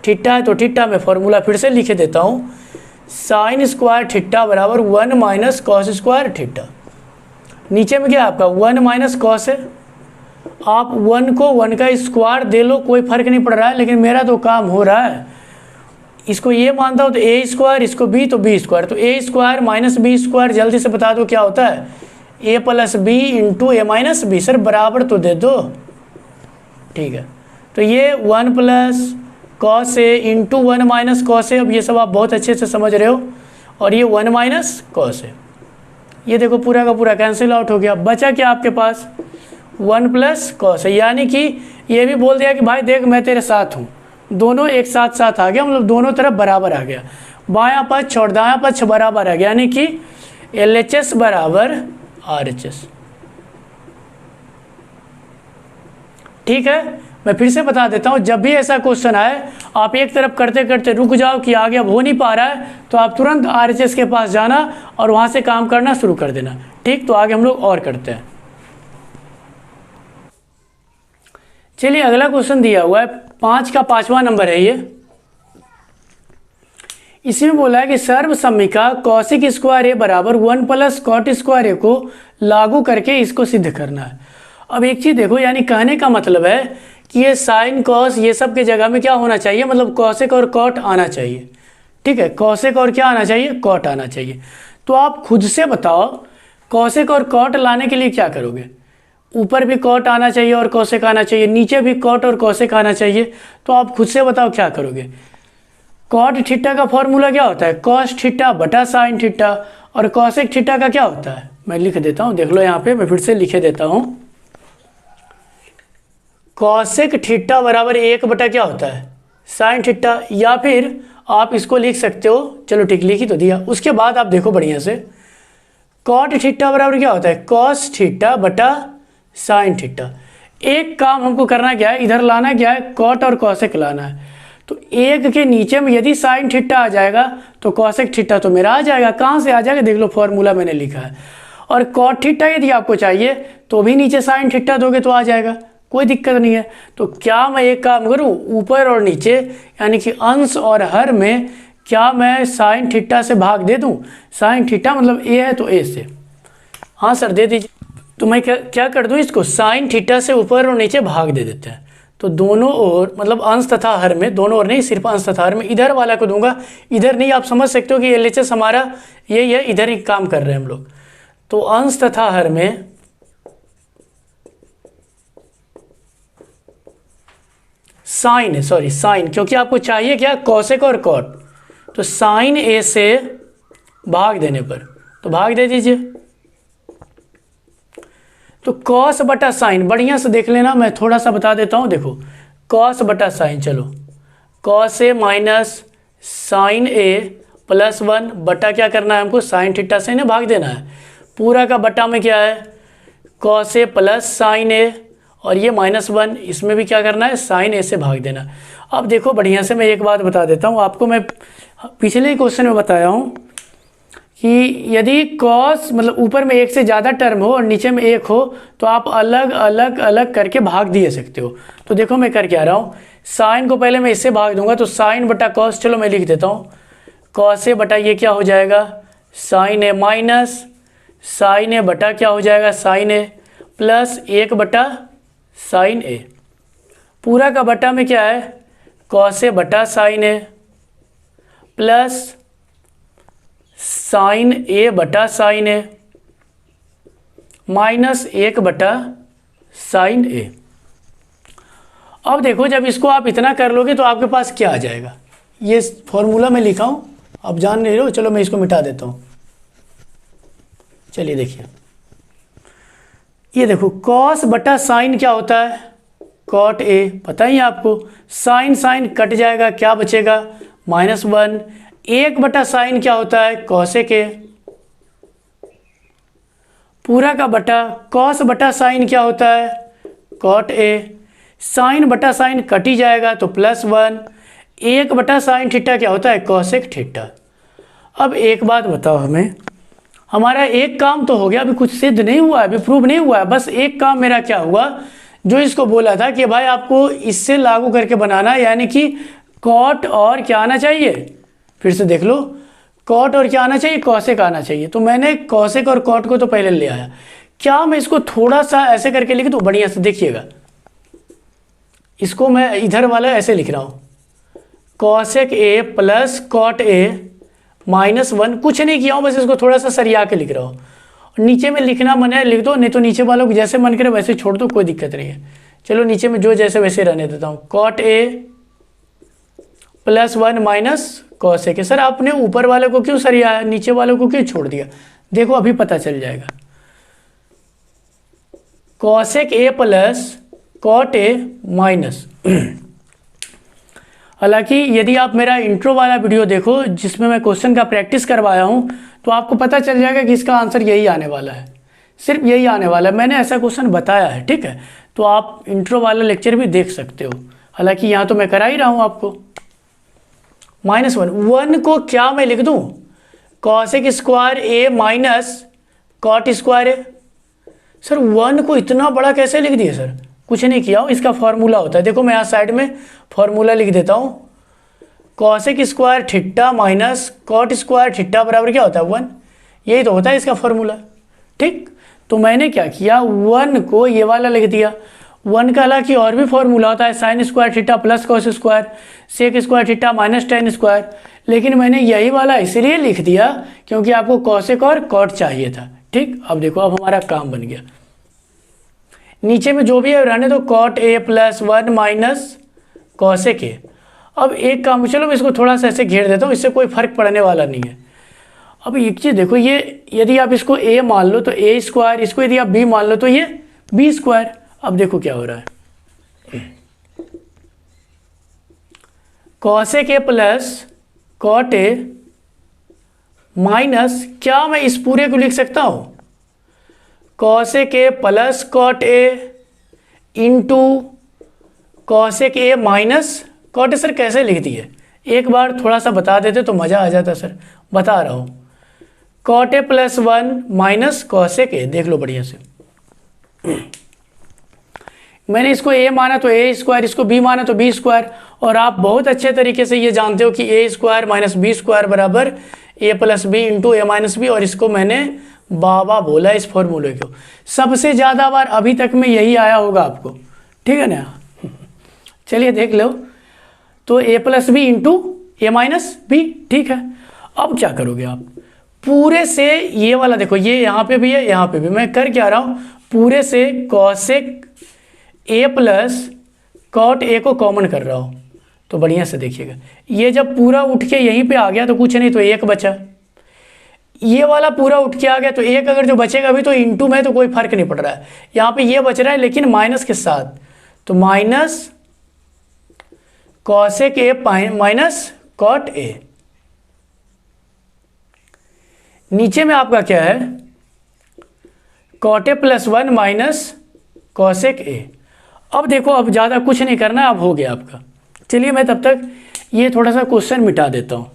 Theta है तो थीटा में फॉर्मूला फिर से लिखे देता हूँ, साइन स्क्वायर थीटा बराबर 1 माइनस cos स्क्वायर थीटा। नीचे में क्या है आपका 1 माइनस cos है, आप 1 को 1 का स्क्वायर दे लो, कोई फर्क नहीं पड़ रहा है, लेकिन मेरा तो काम हो रहा है। इसको ये मानता हूँ तो A स्क्वायर, इसको B तो B स्क्वायर, तो A square minus B square, जल्दी से बता दो क्या होता है, A plus B into A minus B। Sir बराबर तो दे दो, ठीक है। तो ये 1 plus cos A into 1 minus cos A, अब ये सब आप बहुत अच्छे से समझ रहे हो, और ये 1 माइनस cos A, ये देखो पूरा का पूरा कैंसिल आउट हो गया। बचा क्या आपके पास 1 प्लस cos A, यानी कि ये भी बोल दिया कि भाई देख मैं तेरे साथ हूँ, दोनों एक साथ साथ आ गया, मतलब दोनों तरफ बराबर आ गया, बायां पक्ष और दायां पक्ष बराबर आ गया, यानी कि LHS बराबर RHS। ठीक है, मैं फिर से बता देता हूँ, जब भी ऐसा क्वेश्चन आए आप एक तरफ करते करते रुक जाओ कि आगे अब हो नहीं पा रहा है, तो आप तुरंत RHS के पास जाना और वहाँ से काम करना शुरू कर देना। ठीक, तो आगे हम लोग और करते हैं। चलिए अगला क्वेश्चन दिया हुआ है, 5 का 5वां नंबर है ये। इसमें बोला है कि सर्वसम्मिका कौशिक स्क्वायर ए बराबर 1 प्लस कॉट स्क्वायर ए को लागू करके इसको सिद्ध करना है। अब एक चीज़ देखो, यानी कहने का मतलब है कि ये साइन कॉस ये सब के जगह में क्या होना चाहिए, मतलब कौशिक और कॉट आना चाहिए। ठीक है, कौशिक और क्या आना चाहिए, कॉट आना चाहिए। तो आप खुद से बताओ कौशिक और कॉट लाने के लिए क्या करोगे, ऊपर भी कॉट आना चाहिए और कौशिक आना चाहिए, नीचे भी कॉट और कौशिक आना चाहिए, तो आप खुद से बताओ क्या करोगे। कॉट थीटा का फॉर्मूला क्या होता है, कॉस थीटा बटा साइन थीटा, और कौशिक थीटा का क्या होता है, मैं लिख देता हूँ, देख लो यहाँ पे मैं फिर से लिखे देता हूँ, कौशिक थीटा बराबर 1 बटा क्या होता है, साइन थीटा, या फिर आप इसको लिख सकते हो, चलो ठीक लिख ही तो दिया। उसके बाद आप देखो बढ़िया से, कॉट थीटा बराबर क्या होता है, कॉस थीटा बटा साइन थीटा। एक काम हमको करना क्या है, इधर लाना क्या है, कॉट और कौशिक लाना है। तो 1 के नीचे में यदि साइन थीटा आ जाएगा तो कौशिक थीटा तो मेरा आ जाएगा, कहाँ से आ जाएगा, देख लो फॉर्मूला मैंने लिखा है। और कॉट थीटा यदि आपको चाहिए तो भी नीचे साइन थीटा दोगे तो आ जाएगा, कोई दिक्कत नहीं है। तो क्या मैं एक काम करूँ, ऊपर और नीचे यानी कि अंश और हर में क्या मैं साइन थीटा से भाग दे दूँ, साइन थीटा मतलब ए है तो ए से, हाँ सर दे दीजिए। तो मैं क्या कर दूँ, इसको साइन थीटा से ऊपर और नीचे भाग दे देते हैं, तो दोनों ओर मतलब अंश तथा हर में, दोनों ओर नहीं सिर्फ अंश तथा हर में, इधर वाला को दूंगा, इधर नहीं। आप समझ सकते हो कि LHS हमारा ये है, इधर ही काम कर रहे हैं हम लोग। तो अंश तथा हर में साइन है, सॉरी साइन, क्योंकि आपको चाहिए क्या, कॉसेक और कॉट। तो साइन ए से भाग देने पर, तो भाग दे दीजिए। तो कॉस बटा साइन, बढ़िया से देख लेना, मैं थोड़ा सा बता देता हूँ। देखो कॉस बटा साइन, चलो cos A minus sine A plus 1 बटा क्या करना है हमको, साइन थीटा से इन्हें भाग देना है। पूरा का बटा में क्या है, कॉस ए प्लस साइन ए, और ये -1, इसमें भी क्या करना है, साइन ए से भाग देना। अब देखो बढ़िया से मैं एक बात बता देता हूँ आपको, मैं पिछले क्वेश्चन में बताया हूँ कि यदि कॉस मतलब ऊपर में एक से ज़्यादा टर्म हो और नीचे में एक हो तो आप अलग अलग अलग करके भाग दिए सकते हो। तो देखो मैं कर क्या रहा हूँ, साइन को पहले मैं इससे भाग दूंगा, तो साइन बटा कॉस, चलो मैं लिख देता हूँ, कॉस ए बटा ये क्या हो जाएगा, साइन ए, माइनस साइन ए बटा क्या हो जाएगा, साइन ए, प्लस 1 बटा साइन ए। पूरा का बटा में क्या है, कॉस ए बटा साइन ए प्लस साइन ए बटा साइन ए माइनस 1 बटा साइन ए। अब देखो जब इसको आप इतना कर लोगे तो आपके पास क्या आ जाएगा, ये फॉर्मूला मैं लिखा हूँ, आप जान नहीं रहे हो, चलो मैं इसको मिटा देता हूँ। चलिए देखिए, ये देखो कॉस बटा साइन क्या होता है, कॉट ए, पता ही है आपको, साइन साइन कट जाएगा, क्या बचेगा, -1। 1 बटा साइन क्या होता है, कॉसेक ए। पूरा का बटा कॉस बटा साइन क्या होता है, कॉट ए। साइन बटा साइन कट ही जाएगा तो +1। 1 बटा साइन थीटा क्या होता है, कॉसेक थीटा। अब एक बात बताओ हमें, हमारा एक काम तो हो गया, अभी कुछ सिद्ध नहीं हुआ है, अभी प्रूव नहीं हुआ है, बस एक काम मेरा क्या हुआ, जो इसको बोला था कि भाई आपको इससे लागू करके बनाना है, यानी कि कॉट और क्या आना चाहिए, फिर से देख लो, कॉट और क्या आना चाहिए, कॉसेक आना चाहिए। तो मैंने कॉसेक और कॉट को तो पहले ले आया। क्या मैं इसको थोड़ा सा ऐसे करके लिख दूँ, बढ़िया से देखिएगा, इसको मैं इधर वाला ऐसे लिख रहा हूँ, cosec A plus cot A -1, कुछ नहीं किया हूँ, बस इसको थोड़ा सा सरिया के लिख रहा हूँ। नीचे में लिखना मन है लिख दो, नहीं तो नीचे वालों को जैसे मन करे वैसे छोड़ दो, कोई दिक्कत नहीं है। चलो नीचे में जो जैसे वैसे रहने देता हूँ, cot A +1 minus cosec A. Sir आपने ऊपर वाले को क्यों सरिया, नीचे वालों को क्यों छोड़ दिया, देखो अभी पता चल जाएगा। Cosec A plus cot A minus हालांकि यदि आप मेरा इंट्रो वाला वीडियो देखो जिसमें मैं क्वेश्चन का प्रैक्टिस करवाया हूँ तो आपको पता चल जाएगा कि इसका आंसर यही आने वाला है, सिर्फ यही आने वाला है, मैंने ऐसा क्वेश्चन बताया है, ठीक है। तो आप इंट्रो वाला लेक्चर भी देख सकते हो, हालांकि यहाँ तो मैं करा ही रहा हूँ आपको। -1 को क्या मैं लिख दूँ, कॉसेक स्क्वायर ए माइनस कॉट स्क्वायर ए। सर 1 को इतना बड़ा कैसे लिख दिए सर, कुछ नहीं किया हूँ, इसका फॉर्मूला होता है, देखो मैं यहाँ साइड में फॉर्मूला लिख देता हूँ, cosec square theta minus cot square theta बराबर क्या होता है 1, यही तो होता है इसका फॉर्मूला, ठीक। तो मैंने क्या किया, 1 को ये वाला लिख दिया। 1 का हालांकि और भी फॉर्मूला होता है, sine square theta plus cos square sec square theta minus tan square, लेकिन मैंने यही वाला इसलिए लिख दिया क्योंकि आपको कॉसेक और कॉट चाहिए था, ठीक। अब देखो अब हमारा काम बन गया, नीचे में जो भी है रहने दो, cot A +1 minus cosec A. अब एक काम, चलो मैं इसको थोड़ा सा ऐसे घेर देता हूँ, इससे कोई फर्क पड़ने वाला नहीं है। अब एक चीज़ देखो, ये यदि आप इसको a मान लो तो a स्क्वायर, इसको यदि आप b मान लो तो ये b स्क्वायर। अब देखो क्या हो रहा है, cosec A plus cot A minus, क्या मैं इस पूरे को लिख सकता हूँ, cosec A plus cot A into cosec A minus cot A. Sir कैसे लिख दिए, एक बार थोड़ा सा बता देते तो मज़ा आ जाता सर, बता रहा हूँ, cot A +1 minus cosec A, देख लो बढ़िया से, मैंने इसको a माना तो a स्क्वायर, इसको b माना तो b स्क्वायर, और आप बहुत अच्छे तरीके से ये जानते हो कि a square minus b square बराबर a plus B into a minus B, और इसको मैंने बाबा बोला इस फॉर्मूले को, सबसे ज़्यादा बार अभी तक में यही आया होगा आपको, ठीक है ना। चलिए देख लो, तो a plus B into A minus B, ठीक है। अब क्या करोगे आप, पूरे से ये वाला देखो, ये यहाँ पे भी है यहाँ पे भी, मैं कर क्या रहा हूँ, पूरे से cosec A plus cot A को कॉमन कर रहा हूँ तो बढ़िया से देखिएगा, ये जब पूरा उठ के यहीं पे आ गया तो कुछ नहीं, तो एक बचा। ये वाला पूरा उठ के आ गया तो एक अगर जो बचेगा अभी तो इंटू में तो कोई फर्क नहीं पड़ रहा है, यहाँ पे ये बच रहा है लेकिन माइनस के साथ, तो minus cosec A minus cot A. नीचे में आपका क्या है, cot A plus 1 minus cosec A. अब देखो अब ज़्यादा कुछ नहीं करना है, अब हो गया आपका। चलिए मैं तब तक ये थोड़ा सा क्वेश्चन मिटा देता हूँ।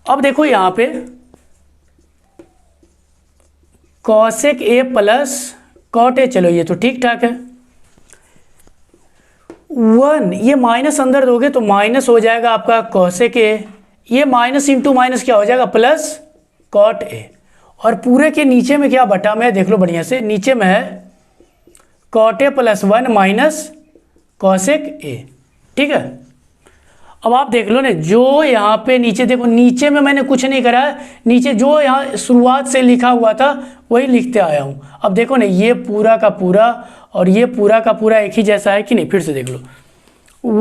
अब देखो यहाँ पे cosec A plus cot A, चलो ये तो ठीक ठाक है। 1 ये माइनस अंदर दोगे तो माइनस हो जाएगा आपका कॉसेक ए, ये माइनस इंटू माइनस क्या हो जाएगा प्लस कॉट ए, और पूरे के नीचे में क्या बटा में, देख लो बढ़िया से, नीचे में है cot A plus 1 minus cosec A. ठीक है, अब आप देख लो ना, जो यहाँ पे नीचे देखो, नीचे में मैंने कुछ नहीं करा है, नीचे जो यहाँ शुरुआत से लिखा हुआ था वही लिखते आया हूँ। अब देखो ना, ये पूरा का पूरा और ये पूरा का पूरा एक ही जैसा है कि नहीं, फिर से देख लो,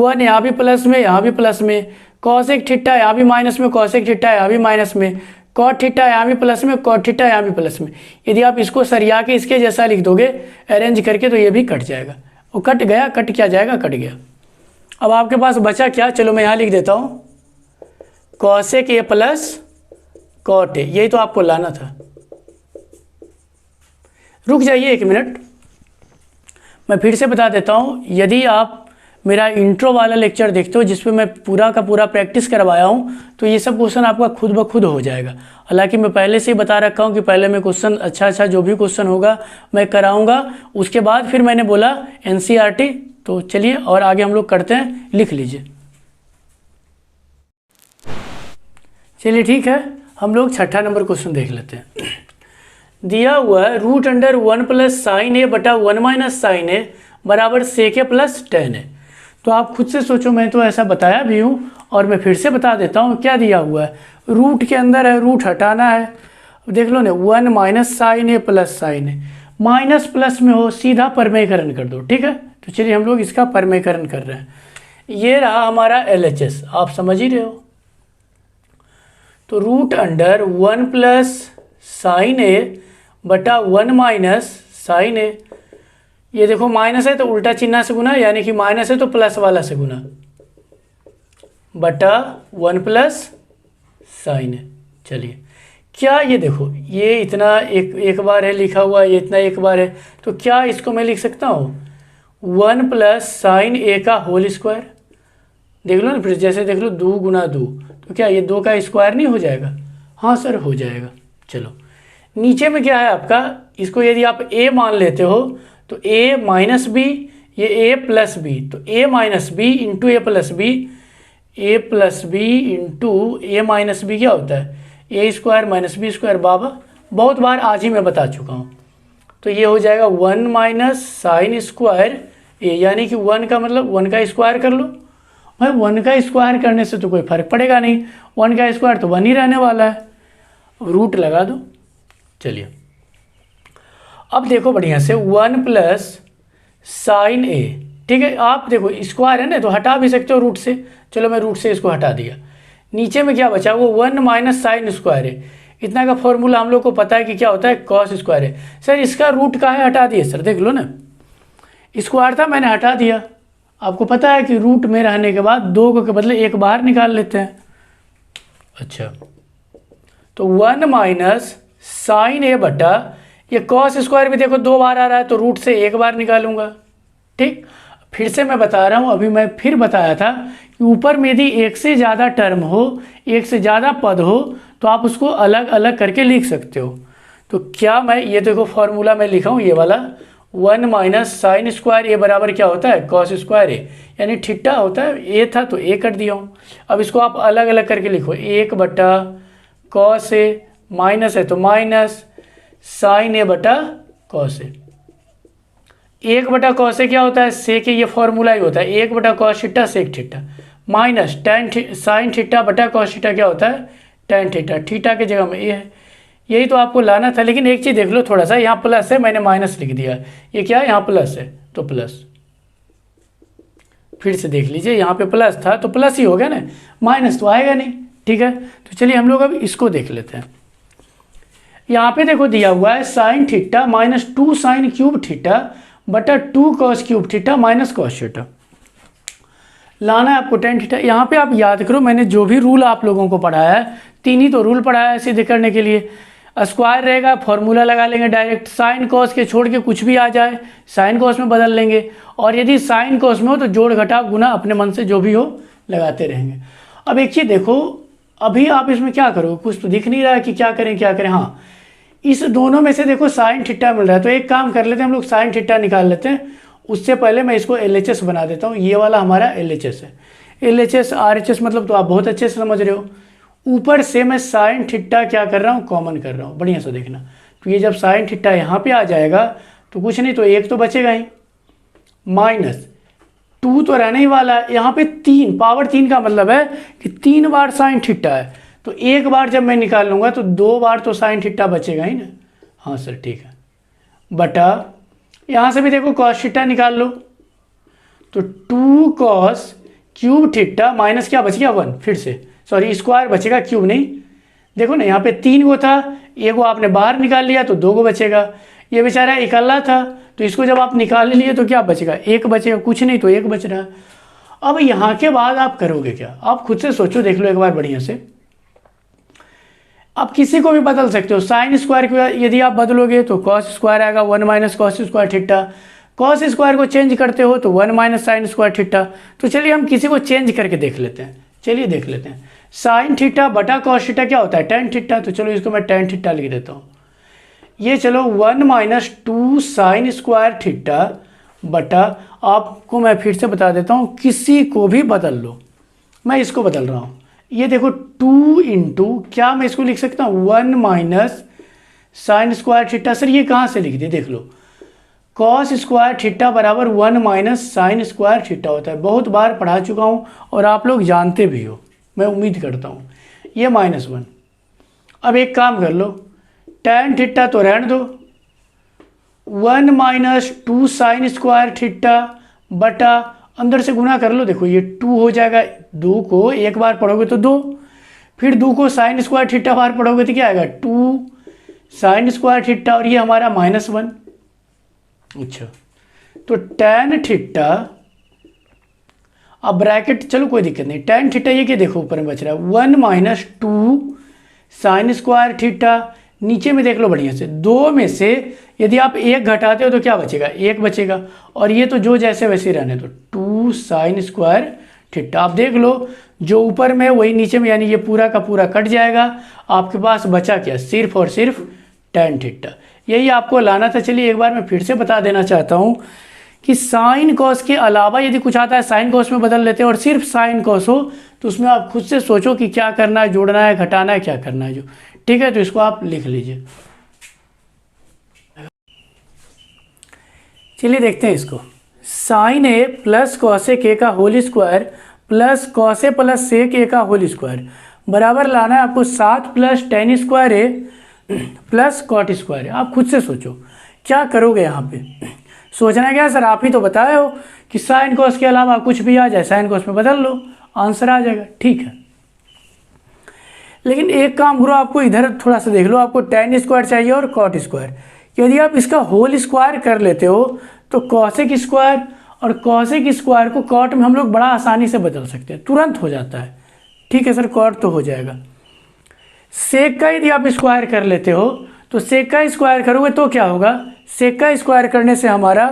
1 यहाँ भी प्लस में, यहाँ भी प्लस में, कॉसेक थीटा यहाँ भी माइनस में, कॉसेक थीटा यहाँ भी माइनस में, कॉट थीटा यहाँ भी प्लस में, कॉट थीटा यहाँ भी प्लस में। यदि आप इसको सरिया के इसके जैसा लिख दोगे अरेंज करके तो ये भी कट जाएगा, वो कट गया, कट क्या जाएगा, कट गया। अब आपके पास बचा क्या, चलो मैं यहाँ लिख देता हूँ cosec A plus cot A, यही तो आपको लाना था। रुक जाइए 1 मिनट, मैं फिर से बता देता हूँ। यदि आप मेरा इंट्रो वाला लेक्चर देखते हो जिसपे मैं पूरा का पूरा प्रैक्टिस करवाया हूँ, तो ये सब क्वेश्चन आपका खुद ब खुद हो जाएगा। हालांकि मैं पहले से ही बता रखा हूँ कि पहले मैं क्वेश्चन अच्छा जो भी क्वेश्चन होगा मैं कराऊंगा, उसके बाद फिर मैंने बोला एनसीईआरटी। तो चलिए और आगे हम लोग करते हैं, लिख लीजिए। चलिए ठीक है, हम लोग 6ठा नंबर क्वेश्चन देख लेते हैं। दिया हुआ है रूट अंडर 1 प्लस साइन ए बटा 1 माइनस साइन ए बराबर सेक ए प्लस टेन ए। तो आप खुद से सोचो, मैं तो ऐसा बताया भी हूँ और मैं फिर से बता देता हूँ क्या दिया हुआ है। रूट के अंदर है, रूट हटाना है, देख लो ना, 1 minus sine A plus sign A, minus plus में हो सीधा परमेयकरण कर दो। ठीक है, तो चलिए हम लोग इसका परमेयकरण कर रहे हैं। ये रहा हमारा LHS, आप समझ ही रहे हो। तो रूट अंडर 1 प्लस साइन ए बटा 1 माइनस साइन ए, ये देखो माइनस है तो उल्टा चिन्ह से गुना, यानी कि माइनस है तो प्लस वाला से गुना, बटा 1 प्लस साइन है। चलिए क्या, ये देखो ये इतना एक बार है लिखा हुआ, ये इतना एक बार है, तो क्या इसको मैं लिख सकता हूँ 1 प्लस साइन ए का होल स्क्वायर। देख लो ना फिर, जैसे देख लो 2 गुना 2, तो क्या ये 2 का स्क्वायर नहीं हो जाएगा? हाँ सर हो जाएगा। चलो नीचे में क्या है आपका, इसको यदि आप a मान लेते हो तो a माइनस बी, ये a प्लस बी, तो a minus B into A plus B, A plus B into A minus B क्या होता है, A square minus B square. बाबा बहुत बार आज ही मैं बता चुका हूँ। तो ये हो जाएगा 1 माइनस साइन स्क्वायर ए, यानी कि 1 का मतलब 1 का स्क्वायर कर लो। भाई 1 का स्क्वायर करने से तो कोई फर्क पड़ेगा नहीं, 1 का स्क्वायर तो 1 ही रहने वाला है, रूट लगा दो। चलिए अब देखो बढ़िया से, 1 प्लस साइन ए, ठीक है, आप देखो स्क्वायर है ना तो हटा भी सकते हो रूट से। चलो मैं रूट से इसको हटा दिया, नीचे में क्या बचा, वो 1 माइनस साइन स्क्वायर है। इतना का फॉर्मूला हम लोग को पता है कि क्या होता है, कॉस स्क्वायर है। सर इसका रूट का है, हटा दिए सर, देख लो ना, स्क्वायर था मैंने हटा दिया। आपको पता है कि रूट में रहने के बाद 2 के बदले 1 बाहर निकाल लेते हैं। अच्छा तो 1 माइनस साइन ए बटा, ये कॉस स्क्वायर भी देखो 2 बार आ रहा है तो रूट से 1 बार निकालूंगा। ठीक, फिर से मैं बता रहा हूँ, अभी मैं फिर बताया था कि ऊपर में यदि 1 से ज़्यादा टर्म हो, 1 से ज़्यादा पद हो, तो आप उसको अलग अलग करके लिख सकते हो। तो क्या मैं, ये देखो फॉर्मूला मैं लिखा हूँ ये वाला, 1 माइनस साइन स्क्वायर ए बराबर क्या होता है, कॉस स्क्वायर ए, यानी थीटा होता है, ए था तो ए कर दिया हूँ। अब इसको आप अलग अलग करके लिखो, 1 बटा कॉस ए, माइनस है तो माइनस साइन ए बटा कॉस ए। 1 बटा कॉस ए क्या होता है, सेक ए, ये फॉर्मूला ही होता है, 1 बटा cos theta sec theta, minus tan sine theta बटा कॉस थीटा क्या होता है, टेन थीटा। थीटा की जगह में ए है, यही तो आपको लाना था। लेकिन एक चीज़ देख लो थोड़ा सा, यहाँ प्लस है मैंने माइनस लिख दिया, ये क्या है यहाँ प्लस है, तो प्लस, फिर से देख लीजिए यहाँ पे प्लस था तो प्लस ही हो गया ना, माइनस तो आएगा नहीं। ठीक है, तो चलिए हम लोग अब इसको देख लेते हैं। यहाँ पे देखो दिया हुआ है sign theta minus 2 sine cube theta बटा 2 cos cube theta minus cos theta. लाना है आपको टेन थीटा। यहाँ पे आप याद करो, मैंने जो भी रूल आप लोगों को पढ़ाया है, 3 ही तो रूल पढ़ाया है सीधे करने के लिए। स्क्वायर रहेगा, फॉर्मूला लगा लेंगे डायरेक्ट, साइन कॉस के छोड़ के कुछ भी आ जाए साइन कॉस में बदल लेंगे, और यदि साइन कॉस में हो तो जोड़ घटा गुना अपने मन से जो भी हो लगाते रहेंगे। अब एक चीज़ देखो, अभी आप इसमें क्या करोगे, कुछ तो दिख नहीं रहा है कि क्या करें। हाँ, इस दोनों में से देखो साइन थीटा मिल रहा है, तो एक काम कर लेते हैं हम लोग, साइन थीटा निकाल लेते हैं। उससे पहले मैं इसको LHS बना देता हूँ। ये वाला हमारा LHS है, LHS RHS मतलब तो आप बहुत अच्छे से समझ रहे हो। ऊपर से मैं साइन थीटा क्या कर रहा हूँ, कॉमन कर रहा हूँ, बढ़िया से देखना। तो ये जब साइन थीटा यहाँ पे आ जाएगा तो कुछ नहीं तो एक तो बचेगा ही, माइनस 2 तो रहने ही वाला है। यहाँ पे 3 पावर 3 का मतलब है कि 3 बार साइन थीटा है, तो एक बार जब मैं निकाल लूँगा तो 2 बार तो साइन थीटा बचेगा ही ना। हाँ सर ठीक है, बटा यहाँ से भी देखो कॉस थीटा निकाल लो, तो 2 कॉस क्यूब थीटा माइनस क्या बच गया 1, फिर से सॉरी स्क्वायर बचेगा, क्यूब नहीं। देखो ना यहाँ पे 3 गो था, एक गो आपने बाहर निकाल लिया तो 2 गो बचेगा। ये बेचारा इकल्ला था तो इसको जब आप निकाल लिए तो क्या बचेगा, 1 बचेगा, कुछ नहीं तो 1 बच रहा है। अब यहाँ के बाद आप करोगे क्या, आप खुद से सोचो, देख लो एक बार बढ़िया से। आप किसी को भी बदल सकते हो, साइन स्क्वायर को यदि आप बदलोगे तो कॉस स्क्वायर आएगा 1 minus cos square theta, cos square को चेंज करते हो तो 1 माइनस साइन स्क्वायर थीटा। तो चलिए हम किसी को चेंज करके देख लेते हैं, चलिए देख लेते हैं। साइन थीटा बटा कॉस थीटा क्या होता है, टेन थीटा, तो चलो इसको मैं टेन थीटा लिख देता हूँ। ये चलो 1 माइनस 2 साइन स्क्वायर थीटा बटा, आपको मैं फिर से बता देता हूँ, किसी को भी बदल लो, मैं इसको बदल रहा हूँ। ये देखो 2 इंटू क्या मैं इसको लिख सकता हूँ 1 minus sign square theta. Sir ये कहाँ से लिख दिए, देख लो, कॉस स्क्वायर थीटा बराबर 1 माइनस साइन स्क्वायर थीटा होता है। बहुत बार पढ़ा चुका हूँ और आप लोग जानते भी हो, मैं उम्मीद करता हूँ। ये -1। अब एक काम कर लो, टेन थीटा तो रहने दो, 1 माइनस 2 साइन स्क्वायर थीटा बटा, अंदर से गुना कर लो, देखो ये 2 हो जाएगा, 2 को एक बार पढ़ोगे तो 2, फिर 2 को साइन स्क्वायर थीटा बार पढ़ोगे तो क्या आएगा 2 साइन स्क्वायर थीटा, और ये हमारा -1। अच्छा, तो टेन थीटा, अब ब्रैकेट चलो कोई दिक्कत नहीं, टेन थीटा ये क्या देखो ऊपर में बच रहा है 1 माइनस 2 साइन स्क्वायर थीटा, नीचे में देख लो बढ़िया से, 2 में से यदि आप 1 घटाते हो तो क्या बचेगा, 1 बचेगा, और ये तो जो जैसे वैसे रहने दो, 2 साइन स्क्वायर थीटा। आप देख लो जो ऊपर में वही नीचे में, यानी ये पूरा का पूरा कट जाएगा, आपके पास बचा क्या, सिर्फ और सिर्फ टेन थीटा। यही आपको लाना था। चलिए एक बार मैं फिर से बता देना चाहता हूँ कि साइन कॉस के अलावा यदि कुछ आता है साइन कॉस में बदल लेते हैं, और सिर्फ साइन कॉस हो तो उसमें आप खुद से सोचो कि क्या करना है, जोड़ना है, घटाना है, क्या करना है जो। ठीक है, तो इसको आप लिख लीजिए। चलिए देखते हैं इसको, sine A plus cosec A का whole square plus cos A plus sec A का होल स्क्वायर बराबर लाना है आपको 7 plus tan square A plus cot square है। आप खुद से सोचो क्या करोगे यहाँ पे, सोचना क्या सर, आप ही तो बताए हो कि साइन कॉस के अलावा कुछ भी आ जाए साइन कॉस में बदल लो, आंसर आ जाएगा। ठीक है, लेकिन एक काम करो, आपको इधर थोड़ा सा देख लो, आपको टेन स्क्वायर चाहिए और कॉट स्क्वायर। यदि आप इसका होल स्क्वायर कर लेते हो तो कॉसेक स्क्वायर, और कॉसेक स्क्वायर को कॉट में हम लोग बड़ा आसानी से बदल सकते हैं, तुरंत हो जाता है। ठीक है सर, कॉट तो हो जाएगा। सेक का यदि आप स्क्वायर कर लेते हो तो सेक का स्क्वायर करोगे तो क्या होगा, सेक का स्क्वायर करने से हमारा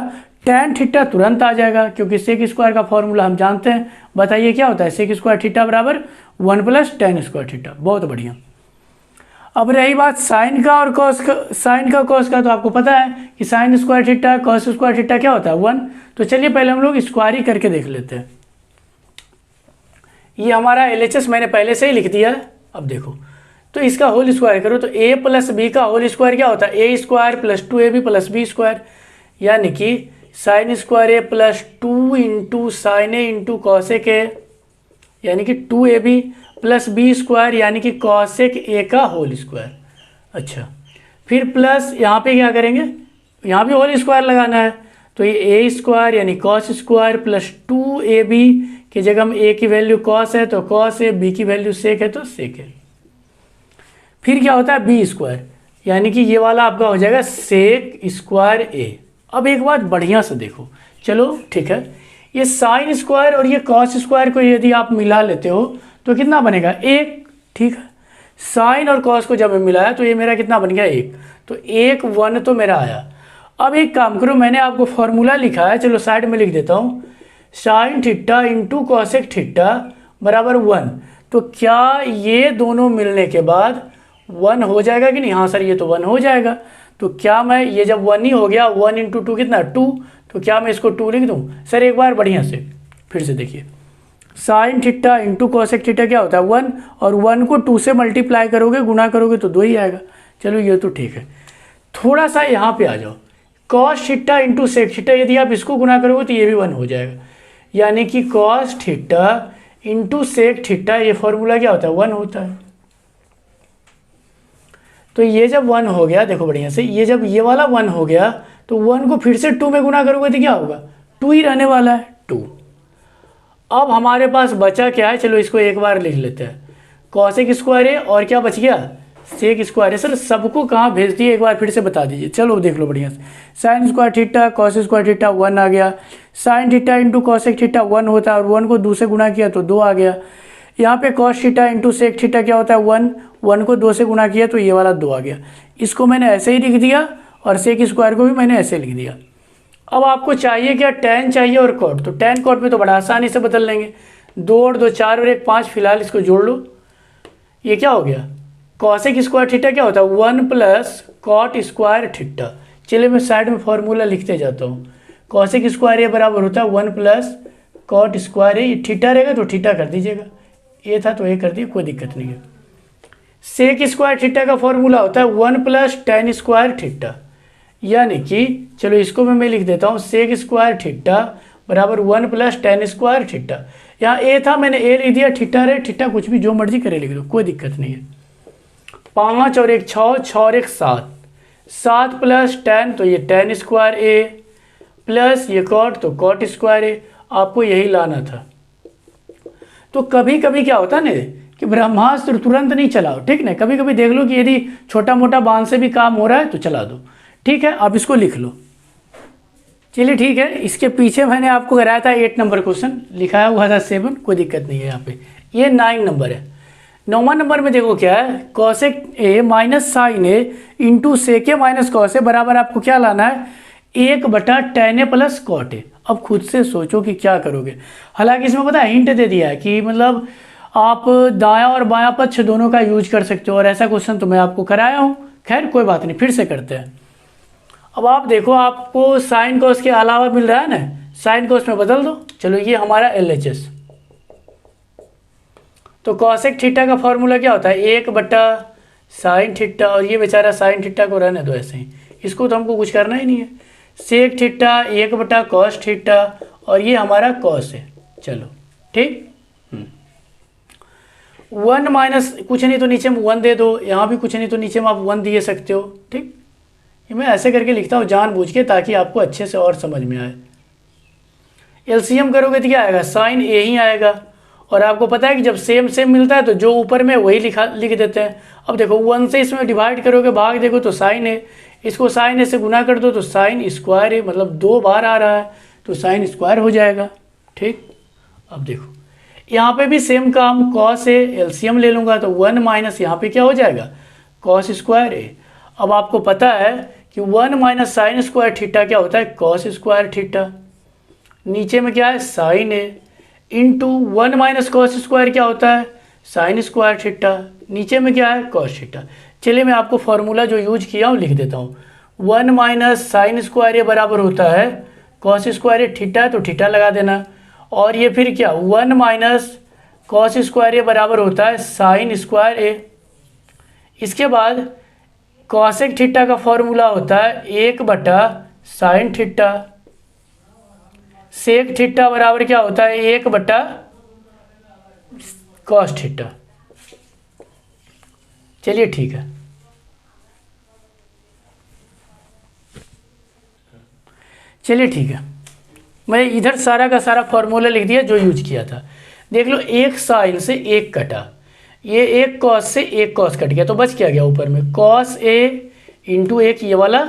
टेन थीटा तुरंत आ जाएगा, क्योंकि सेक स्क्वायर का फॉर्मूला हम जानते हैं। बताइए क्या होता है, सेक स्क्वायर थीटा बराबर 1 प्लस टेन स्क्वायर थीटा। बहुत बढ़िया। अब रही बात साइन का और कॉस का, साइन का कॉस का तो आपको पता है कि sine square theta cos square theta क्या होता है 1। तो चलिए पहले हम लोग स्क्वायर ही करके देख लेते हैं। ये हमारा LHS मैंने पहले से ही लिख दिया है। अब देखो, तो इसका होल स्क्वायर करो तो a प्लस बी का होल स्क्वायर क्या होता है, a square plus 2ab plus B square, यानी कि sine square a plus 2 into sine A into cosec A, यानी कि 2ab प्लस बी स्क्वायर, यानी कि कॉसेक ए का होल स्क्वायर। अच्छा, फिर प्लस यहाँ पे क्या करेंगे, यहाँ भी होल स्क्वायर लगाना है, तो ये ए स्क्वायर यानी कॉस स्क्वायर प्लस 2ab की जगह हम ए की वैल्यू कॉस है तो कॉस है, बी की वैल्यू सेक है तो सेक है। फिर क्या होता है बी स्क्वायर, यानी कि ये वाला आपका हो जाएगा सेक स्क्वायर ए। अब एक बात बढ़िया से देखो, चलो ठीक है, ये साइन स्क्वायर और ये कॉस स्क्वायर को यदि आप मिला लेते हो तो कितना बनेगा 1, ठीक है। साइन और कॉस को जब मैं मिलाया तो ये मेरा कितना बन गया 1, तो 1 1 तो मेरा आया। अब एक काम करो, मैंने आपको फॉर्मूला लिखा है, चलो साइड में लिख देता हूँ, sign theta into cosec theta बराबर 1। तो क्या ये दोनों मिलने के बाद 1 हो जाएगा कि नहीं? हाँ सर ये तो 1 हो जाएगा। तो क्या मैं ये जब 1 ही हो गया, 1 इंटू 2 कितना 2, तो क्या मैं इसको 2 लिख दूँ? सर एक बार बढ़िया से फिर से देखिए, sign theta into cosec theta क्या होता है 1, और 1 को 2 से मल्टीप्लाई करोगे, गुना करोगे तो 2 ही आएगा। चलो ये तो ठीक है। थोड़ा सा यहाँ पे आ जाओ, cos theta into sec theta, यदि आप इसको गुना करोगे तो ये भी 1 हो जाएगा, यानी कि cos theta into sec theta, ये फॉर्मूला क्या होता है 1 होता है। तो ये जब 1 हो गया, देखो बढ़िया से, ये जब ये वाला 1 हो गया तो 1 को फिर से 2 में गुना करोगे तो क्या होगा 2 ही रहने वाला है 2। अब हमारे पास बचा क्या है, चलो इसको एक बार लिख लेते हैं, कॉसेक स्क्वायर है और क्या बच गया सेक स्क्वायर है। सर सबको कहाँ भेज दिए एक बार फिर से बता दीजिए, चलो देख लो बढ़िया से। Sign square theta cos square theta 1 आ गया, sine theta into cosec theta 1 होता है और 1 को 2 से गुना किया तो 2 आ गया। यहाँ पे cos theta into sec theta क्या होता है 1, 1 को 2 से गुना किया तो ये वाला 2 आ गया। इसको मैंने ऐसे ही लिख दिया और सेक स्क्वायर को भी मैंने ऐसे लिख दिया। अब आपको चाहिए क्या, tan चाहिए और cot, तो tan cot में तो बड़ा आसानी से बदल लेंगे, 2 और 2 4 और 1 5, फिलहाल इसको जोड़ लो, ये क्या हो गया कॉसेक स्क्वायर थीटा क्या होता है 1 प्लस कॉट स्क्वायर थीटा। चलिए मैं साइड में फॉर्मूला लिखते जाता हूँ, कॉसेक स्क्वायर ये बराबर होता है 1 प्लस कॉट स्क्वायर, ये थीटा रहेगा तो थीटा कर दीजिएगा, ये था तो ये कर दिए, कोई दिक्कत नहीं है। सेक स्क्वायर थीटा का फॉर्मूला होता है 1 प्लस tan स्क्वायर थीटा, यानी कि चलो इसको मैं लिख देता हूँ, सेक स्क्वायर थीटा बराबर 1 प्लस tan स्क्वायर थीटा। यहाँ ए था मैंने ए लिख दिया, थीटा रहे थीटा कुछ भी जो मर्जी करे लिख दो, कोई दिक्कत नहीं है। 5 और 1 6, 6 और 1 7, 7 प्लस tan तो ये tan स्क्वायर ए प्लस ये कॉट तो कॉट स्क्वायर ए, आपको यही लाना था। तो कभी कभी क्या होता है ना कि ब्रह्मास्त्र तुरंत नहीं चलाओ, ठीक ना, कभी कभी देख लो कि यदि छोटा मोटा बांध से भी काम हो रहा है तो चला दो, ठीक है। अब इसको लिख लो, चलिए ठीक है। इसके पीछे मैंने आपको कराया था 8 नंबर क्वेश्चन, लिखाया हुआ था 7, कोई दिक्कत नहीं है। यहाँ पे ये 9 नंबर है। 9वां नंबर में देखो क्या है, cosec A minus sine A into sec A minus cos A बराबर आपको क्या लाना है 1/tan ए प्लस कॉट ए। अब खुद से सोचो कि क्या करोगे। हालांकि इसमें पता है हिंट दे दिया है कि मतलब आप दायां और बायां पक्ष दोनों का यूज कर सकते हो, और ऐसा क्वेश्चन तो मैं आपको कराया हूँ। खैर कोई बात नहीं, फिर से करते हैं। अब आप देखो आपको साइन कॉस के अलावा मिल रहा है ना, साइन कॉस में बदल दो। चलो ये हमारा LHS, तो कॉसेक थीटा का फॉर्मूला क्या होता है 1/sin थीटा, और ये बेचारा साइन थीटा को रहने दो ऐसे ही, इसको तो हमको कुछ करना ही नहीं है। सेक थीटा 1/cos थीटा, और ये हमारा कॉस है। चलो ठीक, 1 माइनस कुछ नहीं तो नीचे में 1 दे दो, यहाँ भी कुछ नहीं तो नीचे में आप 1 दिए सकते हो, ठीक। ये मैं ऐसे करके लिखता हूँ जानबूझ के, ताकि आपको अच्छे से और समझ में आए। LCM करोगे तो क्या आएगा साइन ए ही आएगा, और आपको पता है कि जब सेम सेम मिलता है तो जो ऊपर में वही लिख देते हैं। अब देखो 1 से इसमें डिवाइड करोगे, भाग देखो तो साइन है, इसको साइन ए से गुना कर दो तो साइन स्क्वायर है, मतलब 2 बार आ रहा है तो साइन स्क्वायर हो जाएगा, ठीक। अब देखो यहाँ पे भी सेम काम, कॉस ए LCM ले लूँगा तो 1 माइनस यहाँ पे क्या हो जाएगा कॉस स्क्वायर ए। अब आपको पता है कि 1 माइनस साइन स्क्वायर थीटा क्या होता है कॉस स्क्वायर थीटा, नीचे में क्या है sign A, into 1 minus cos square क्या होता है साइन स्क्वायर थीटा, नीचे में क्या है कॉस थीटा। चलिए मैं आपको फॉर्मूला जो यूज किया हूँ लिख देता हूँ, 1 माइनस साइन स्क्वायर ए बराबर होता है कॉस स्क्वायर ए थीटा, तो थीटा लगा देना, और ये फिर क्या 1 माइनस कॉस स्क्वायर ए बराबर होता है साइन स्क्वायर ए। इसके बाद कॉसेक थीटा का फॉर्मूला होता है 1/sin थीटा, सेक थीटा बराबर क्या होता है 1/cos थीटा। चलिए ठीक है, चलिए ठीक है, मैं इधर सारा का सारा फॉर्मूला लिख दिया जो यूज किया था। देख लो, एक साइन से एक कटा, ये एक कॉस से एक कॉस कट गया, तो बच क्या गया ऊपर में, कॉस ए इंटू एक ये वाला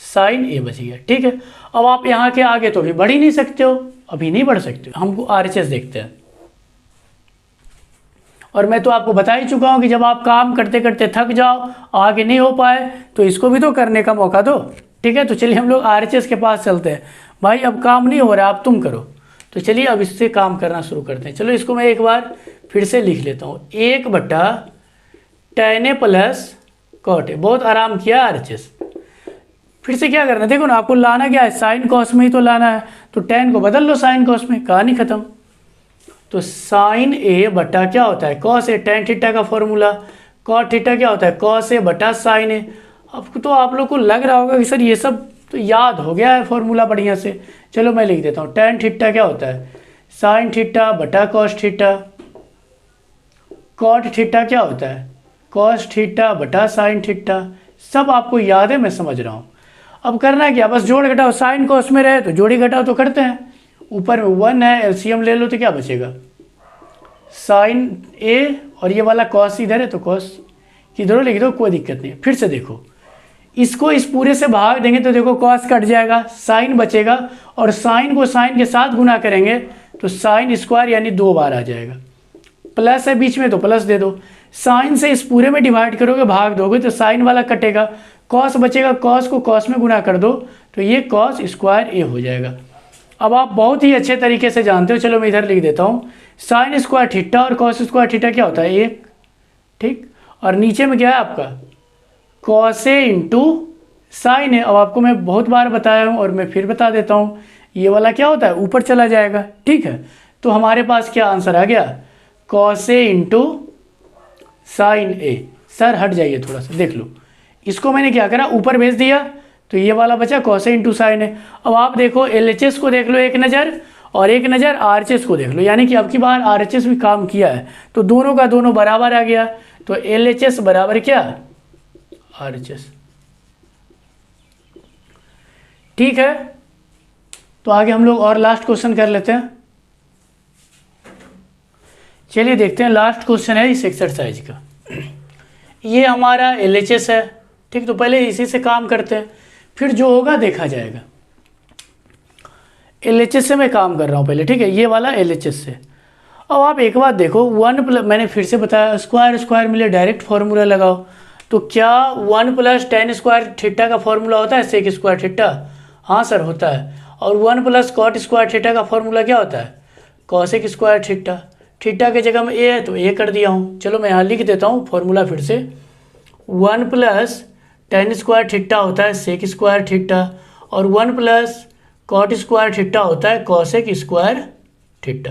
साइन ए बच गया। ठीक है, अब आप यहाँ के आगे तो अभी बढ़ ही नहीं सकते हो, अभी नहीं बढ़ सकते हो। हमको RHS देखते हैं, और मैं तो आपको बता ही चुका हूँ कि जब आप काम करते करते थक जाओ, आगे नहीं हो पाए, तो इसको भी तो करने का मौका दो। ठीक है, तो चलिए हम लोग RHS के पास चलते हैं। भाई अब काम नहीं हो रहा, अब तुम करो। तो चलिए अब इससे काम करना शुरू करते हैं। चलो इसको मैं एक बार फिर से लिख लेता हूँ, 1/tan A plus cot A। बहुत आराम किया RHS। फिर से क्या करना है, देखो ना, आपको लाना क्या है, साइन कॉस में ही तो लाना है। तो tan को बदल लो साइन कॉस में, कहानी खत्म। तो साइन ए बटा क्या होता है, कॉस ए, tan थीटा का फॉर्मूला। कॉट थीटा क्या होता है, कॉस ए बटा साइन ए। अब तो आप लोग को लग रहा होगा कि सर ये सब तो याद हो गया है फॉर्मूला बढ़िया से। चलो मैं लिख देता हूँ, tan थीटा क्या होता है, साइन थीटा बटा कॉस थीटा। कॉट थीटा क्या होता है, कॉस थीटा बटा साइन थीटा। सब आपको याद है, मैं समझ रहा हूँ। अब करना है क्या, बस जोड़ घटाओ। साइन कॉस में रहे तो जोड़ी घटाओ तो करते हैं। ऊपर में 1 है, एलसीएम ले लो तो क्या बचेगा, साइन ए, और ये वाला कॉस इधर है तो कॉस किधरों लिख दो, कोई दिक्कत नहीं। फिर से देखो, इसको इस पूरे से भाग देंगे तो देखो कॉस कट जाएगा, साइन बचेगा, और साइन को साइन के साथ गुना करेंगे तो साइन स्क्वायर यानी 2 बार आ जाएगा। प्लस है बीच में तो प्लस दे दो। साइन से इस पूरे में डिवाइड करोगे, भाग दोगे तो साइन वाला कटेगा, कॉस बचेगा, कॉस को कॉस में गुना कर दो तो ये कॉस स्क्वायर ए हो जाएगा। अब आप बहुत ही अच्छे तरीके से जानते हो, चलो मैं इधर लिख देता हूँ, साइन स्क्वायर थीटा और कॉस स्क्वायर थीटा क्या होता है, 1। ठीक, और नीचे में क्या है आपका, कॉस ए इंटू साइन ए। अब आपको मैं बहुत बार बताया हूँ और मैं फिर बता देता हूँ, ये वाला क्या होता है, ऊपर चला जाएगा। ठीक है, तो हमारे पास क्या आंसर आ गया, cos A into sine A. Sir हट जाइए थोड़ा सा, देख लो, इसको मैंने क्या करा, ऊपर भेज दिया, तो ये वाला बचा कॉस ए इंटू साइन ए। अब आप देखो LHS को देख लो एक नज़र, और एक नज़र RHS को देख लो, यानी कि अब की बार RHS भी काम किया है, तो दोनों का दोनों बराबर आ गया। तो LHS बराबर क्या, RHS। ठीक है, तो आगे हम लोग और लास्ट क्वेश्चन कर लेते हैं। चलिए देखते हैं, लास्ट क्वेश्चन है इस एक्सरसाइज का। ये हमारा LHS है। ठीक, तो पहले इसी से काम करते हैं, फिर जो होगा देखा जाएगा। LHS से मैं काम कर रहा हूँ पहले। ठीक है, ये वाला LHS से। अब आप एक बात देखो, 1 प्लस, मैंने फिर से बताया, स्क्वायर स्क्वायर मिले डायरेक्ट फार्मूला लगाओ। तो क्या 1 प्लस tan स्क्वायर थीटा का फॉर्मूला होता है सेक स्क्वायर थीटा? हाँ सर होता है। और 1 प्लस कॉट स्क्वायर थीटा का फॉर्मूला क्या होता है, कॉसेक स्क्वायर थीटा। थीटा की जगह में ए है तो ए कर दिया हूँ। चलो मैं यहाँ लिख देता हूँ फॉर्मूला फिर से, 1 प्लस tan स्क्वायर थीटा होता है सेक स्क्वायर थीटा, और 1 प्लस कॉट स्क्वायर थीटा होता है कॉसेक स्क्वायर थीटा।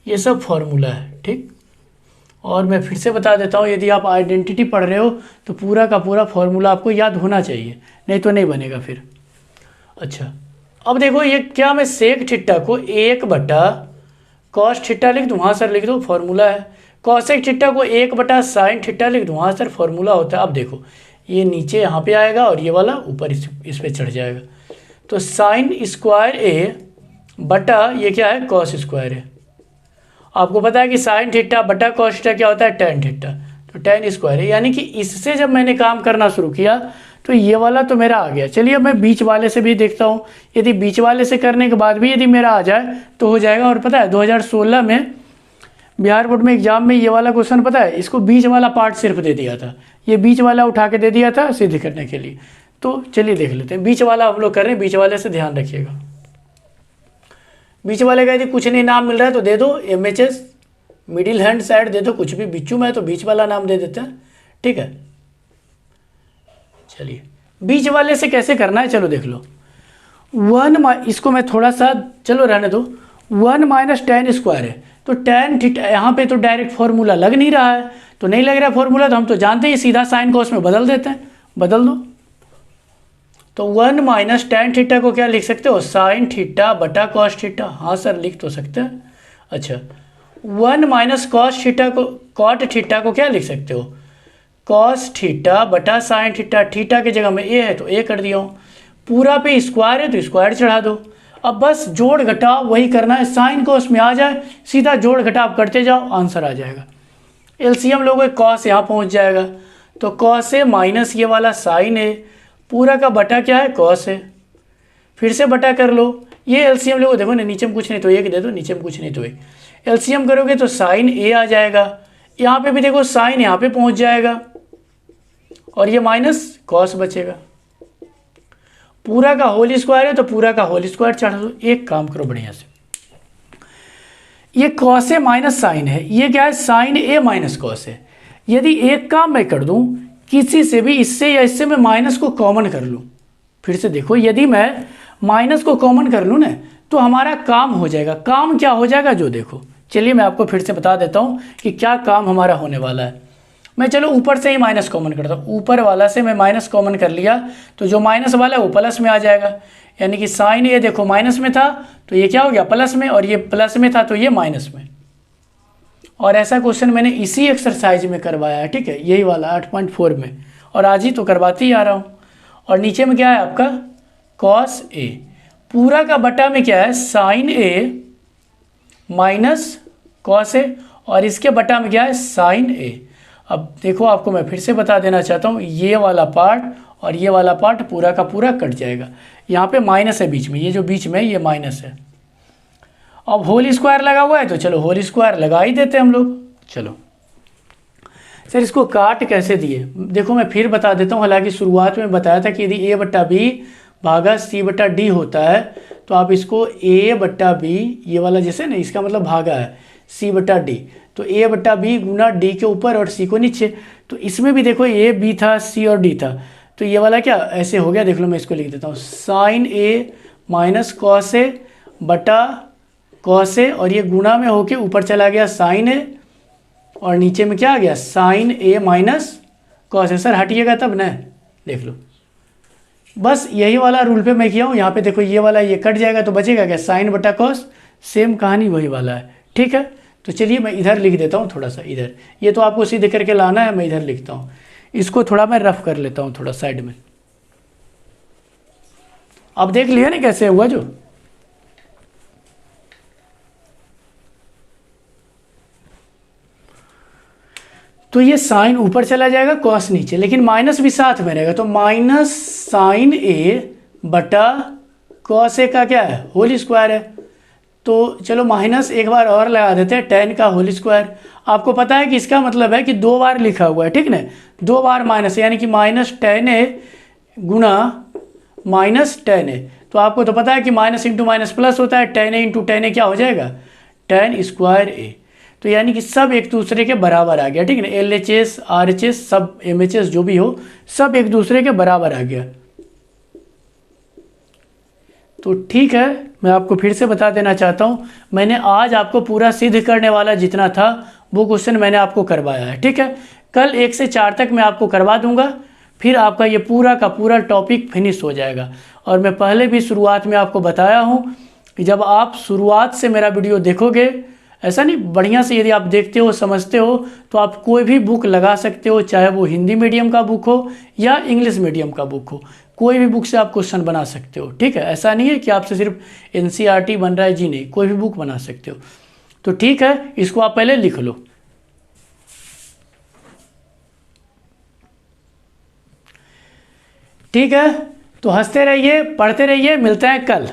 ये सब फॉर्मूला है। ठीक, और मैं फिर से बता देता हूँ, यदि आप आइडेंटिटी पढ़ रहे हो तो पूरा का पूरा फॉर्मूला आपको याद होना चाहिए, नहीं तो नहीं बनेगा फिर। अच्छा, अब देखो ये क्या, मैं सेक थीटा को 1 बटा कॉस थीटा लिख दूँ? हाँ सर लिख दो, फॉर्मूला है। कॉसेक थीटा को 1 बटा साइन थीटा लिख दूँ? हाँ सर फॉर्मूला होता है। अब देखो ये नीचे यहाँ पे आएगा और ये वाला ऊपर इस पे चढ़ जाएगा। तो साइन स्क्वायर ए बटा ये क्या है, कॉस स्क्वायर ए। आपको पता है कि साइन थीटा बटा कॉस थीटा क्या होता है, tan थीटा। तो tan स्क्वायर ए, यानी कि इससे जब मैंने काम करना शुरू किया तो ये वाला तो मेरा आ गया। चलिए अब मैं बीच वाले से भी देखता हूँ, यदि बीच वाले से करने के बाद भी यदि मेरा आ जाए तो हो जाएगा। और पता है 2016 में बिहार बोर्ड में एग्जाम में ये वाला क्वेश्चन, पता है इसको बीच वाला पार्ट सिर्फ दे दिया था, ये बीच वाला उठा के दे दिया था सिद्ध करने के लिए। तो चलिए देख लेते हैं, बीच वाला हम लोग कर रहे हैं, बीच वाले से ध्यान रखिएगा। बीच वाले का यदि कुछ नहीं नाम मिल रहा है तो दे दो MHS, मिडिल हैंड साइड दे दो कुछ भी, बिच्छू में तो बीच वाला नाम दे देते हैं। ठीक है, चलिए बीच वाले से कैसे करना है चलो देख लो। 1 इसको मैं थोड़ा सा चलो रहने दो, 1 माइनस tan स्क्वायर है, तो tan थीटा यहाँ पे तो डायरेक्ट फॉर्मूला लग नहीं रहा है, तो नहीं लग रहा है फॉर्मूला, तो हम तो जानते हैं सीधा साइन कॉस में बदल देते हैं, बदल दो। तो 1 माइनस tan थीटा को क्या लिख सकते हो, साइन थीटा बटा कॉस थीटा। हाँ सर लिख तो सकते हैं। अच्छा, 1 माइनस कॉस थीटा को, कॉट थीटा को क्या लिख सकते हो, कॉस थीटा बटा साइन थीटा। थीटा की जगह में ए है तो ए कर दिया हूँ। पूरा पे स्क्वायर है तो स्क्वायर चढ़ा दो। अब बस जोड़ घटाव वही करना है, साइन को उसमें आ जाए, सीधा जोड़ घटाव करते जाओ, आंसर आ जाएगा। एलसीएम लोगों कॉस यहाँ पहुँच जाएगा, तो कॉस है माइनस ये वाला साइन है, पूरा का बटा क्या है कॉस है, फिर से बटा कर लो। ये एलसीएम लोगों देखो ना, नीचे में कुछ नहीं तो एक दे दो, नीचे में कुछ नहीं तो एक, एलसीएम करोगे तो साइन ए आ जाएगा, यहाँ पे भी देखो साइन यहाँ पे पहुँच जाएगा, और ये माइनस कॉस बचेगा। पूरा का होल स्क्वायर है तो पूरा का होल स्क्वायर चढ़ा दो। एक काम करो बढ़िया से, ये कॉस ए माइनस साइन है, ये क्या है साइन ए माइनस कॉस है। यदि एक काम मैं कर दूं किसी से भी, इससे या इससे मैं माइनस को कॉमन कर लूं, फिर से देखो यदि मैं माइनस को कॉमन कर लूं ना तो हमारा काम हो जाएगा। काम क्या हो जाएगा जो देखो, चलिए मैं आपको फिर से बता देता हूं कि क्या काम हमारा होने वाला है। मैं चलो ऊपर से ही माइनस कॉमन करता हूँ, ऊपर वाला से मैं माइनस कॉमन कर लिया तो जो माइनस वाला है वो प्लस में आ जाएगा, यानी कि साइन ये देखो माइनस में था तो ये क्या हो गया प्लस में, और ये प्लस में था तो ये माइनस में। और ऐसा क्वेश्चन मैंने इसी एक्सरसाइज में करवाया है, ठीक है, यही वाला 8.4 में, और आज ही तो करवाते ही आ रहा हूँ। और नीचे में क्या है आपका कॉस ए, पूरा का बटा में क्या है साइन ए माइनस कॉस ए, और इसके बटा में क्या है साइन ए। अब देखो आपको मैं फिर से बता देना चाहता हूँ, ये वाला पार्ट और ये वाला पार्ट पूरा का पूरा कट जाएगा, यहाँ पे माइनस है बीच में, ये जो बीच में है ये माइनस है। अब होल स्क्वायर लगा हुआ है तो चलो होल स्क्वायर लगा ही देते हम लोग। चलो सर इसको काट कैसे दिए, देखो मैं फिर बता देता हूँ, हालांकि शुरुआत में बताया था कि यदि ए बट्टा बी भागा सी बट्टा डी होता है तो आप इसको ए बट्टा बी, ये वाला जैसे ना इसका मतलब भागा है सी बट्टा डी, तो ए बट्टा बी गुना डी के ऊपर और सी को नीचे। तो इसमें भी देखो ए बी था सी और डी था, तो ये वाला क्या ऐसे हो गया, देख लो मैं इसको लिख देता हूँ साइन ए माइनस कॉस ए बटा कॉस ए, और ये गुना में होके ऊपर चला गया साइन ए, और नीचे में क्या आ गया साइन ए माइनस कॉस ए। सर हटिएगा तब ना, देख लो बस यही वाला रूल पे मैं किया हूँ। यहाँ पे देखो ये वाला ये कट जाएगा तो बचेगा क्या साइन बटा कॉस, सेम कहानी वही वाला है, ठीक है। तो चलिए मैं इधर लिख देता हूँ थोड़ा सा, इधर ये तो आपको सीधे करके लाना है, मैं इधर लिखता हूँ, इसको थोड़ा मैं रफ कर लेता हूँ थोड़ा साइड में। अब देख लिया ना कैसे हुआ जो, तो ये साइन ऊपर चला जाएगा कॉस नीचे, लेकिन माइनस भी साथ में रहेगा, तो माइनस साइन ए बटा कॉस ए का क्या है होल स्क्वायर है। तो चलो माइनस एक बार और लगा देते हैं, टेन का होल स्क्वायर। आपको पता है कि इसका मतलब है कि दो बार लिखा हुआ है, ठीक ना, दो बार माइनस, यानी कि माइनस टेन ए गुना माइनस टेन ए। तो आपको तो पता है कि माइनस इंटू माइनस प्लस होता है, टेन ए इंटू टेन ए क्या हो जाएगा टेन स्क्वायर ए। तो यानी कि सब एक दूसरे के बराबर आ गया, ठीक है ना, L H S R H S सब एम एच एस जो भी हो सब एक दूसरे के बराबर आ गया। तो ठीक है, मैं आपको फिर से बता देना चाहता हूँ, मैंने आज आपको पूरा सिद्ध करने वाला जितना था वो क्वेश्चन मैंने आपको करवाया है, ठीक है। कल 1 से 4 तक मैं आपको करवा दूंगा, फिर आपका ये पूरा का पूरा टॉपिक फिनिश हो जाएगा। और मैं पहले भी शुरुआत में आपको बताया हूँ कि जब आप शुरुआत से मेरा वीडियो देखोगे, ऐसा नहीं बढ़िया से यदि आप देखते हो समझते हो तो आप कोई भी बुक लगा सकते हो, चाहे वो हिंदी मीडियम का बुक हो या इंग्लिश मीडियम का बुक हो, कोई भी बुक से आप क्वेश्चन बना सकते हो, ठीक है। ऐसा नहीं है कि आपसे सिर्फ एनसीईआरटी बन रहा है, जी नहीं, कोई भी बुक बना सकते हो। तो ठीक है, इसको आप पहले लिख लो। ठीक है, तो हंसते रहिए, पढ़ते रहिए, मिलते हैं कल।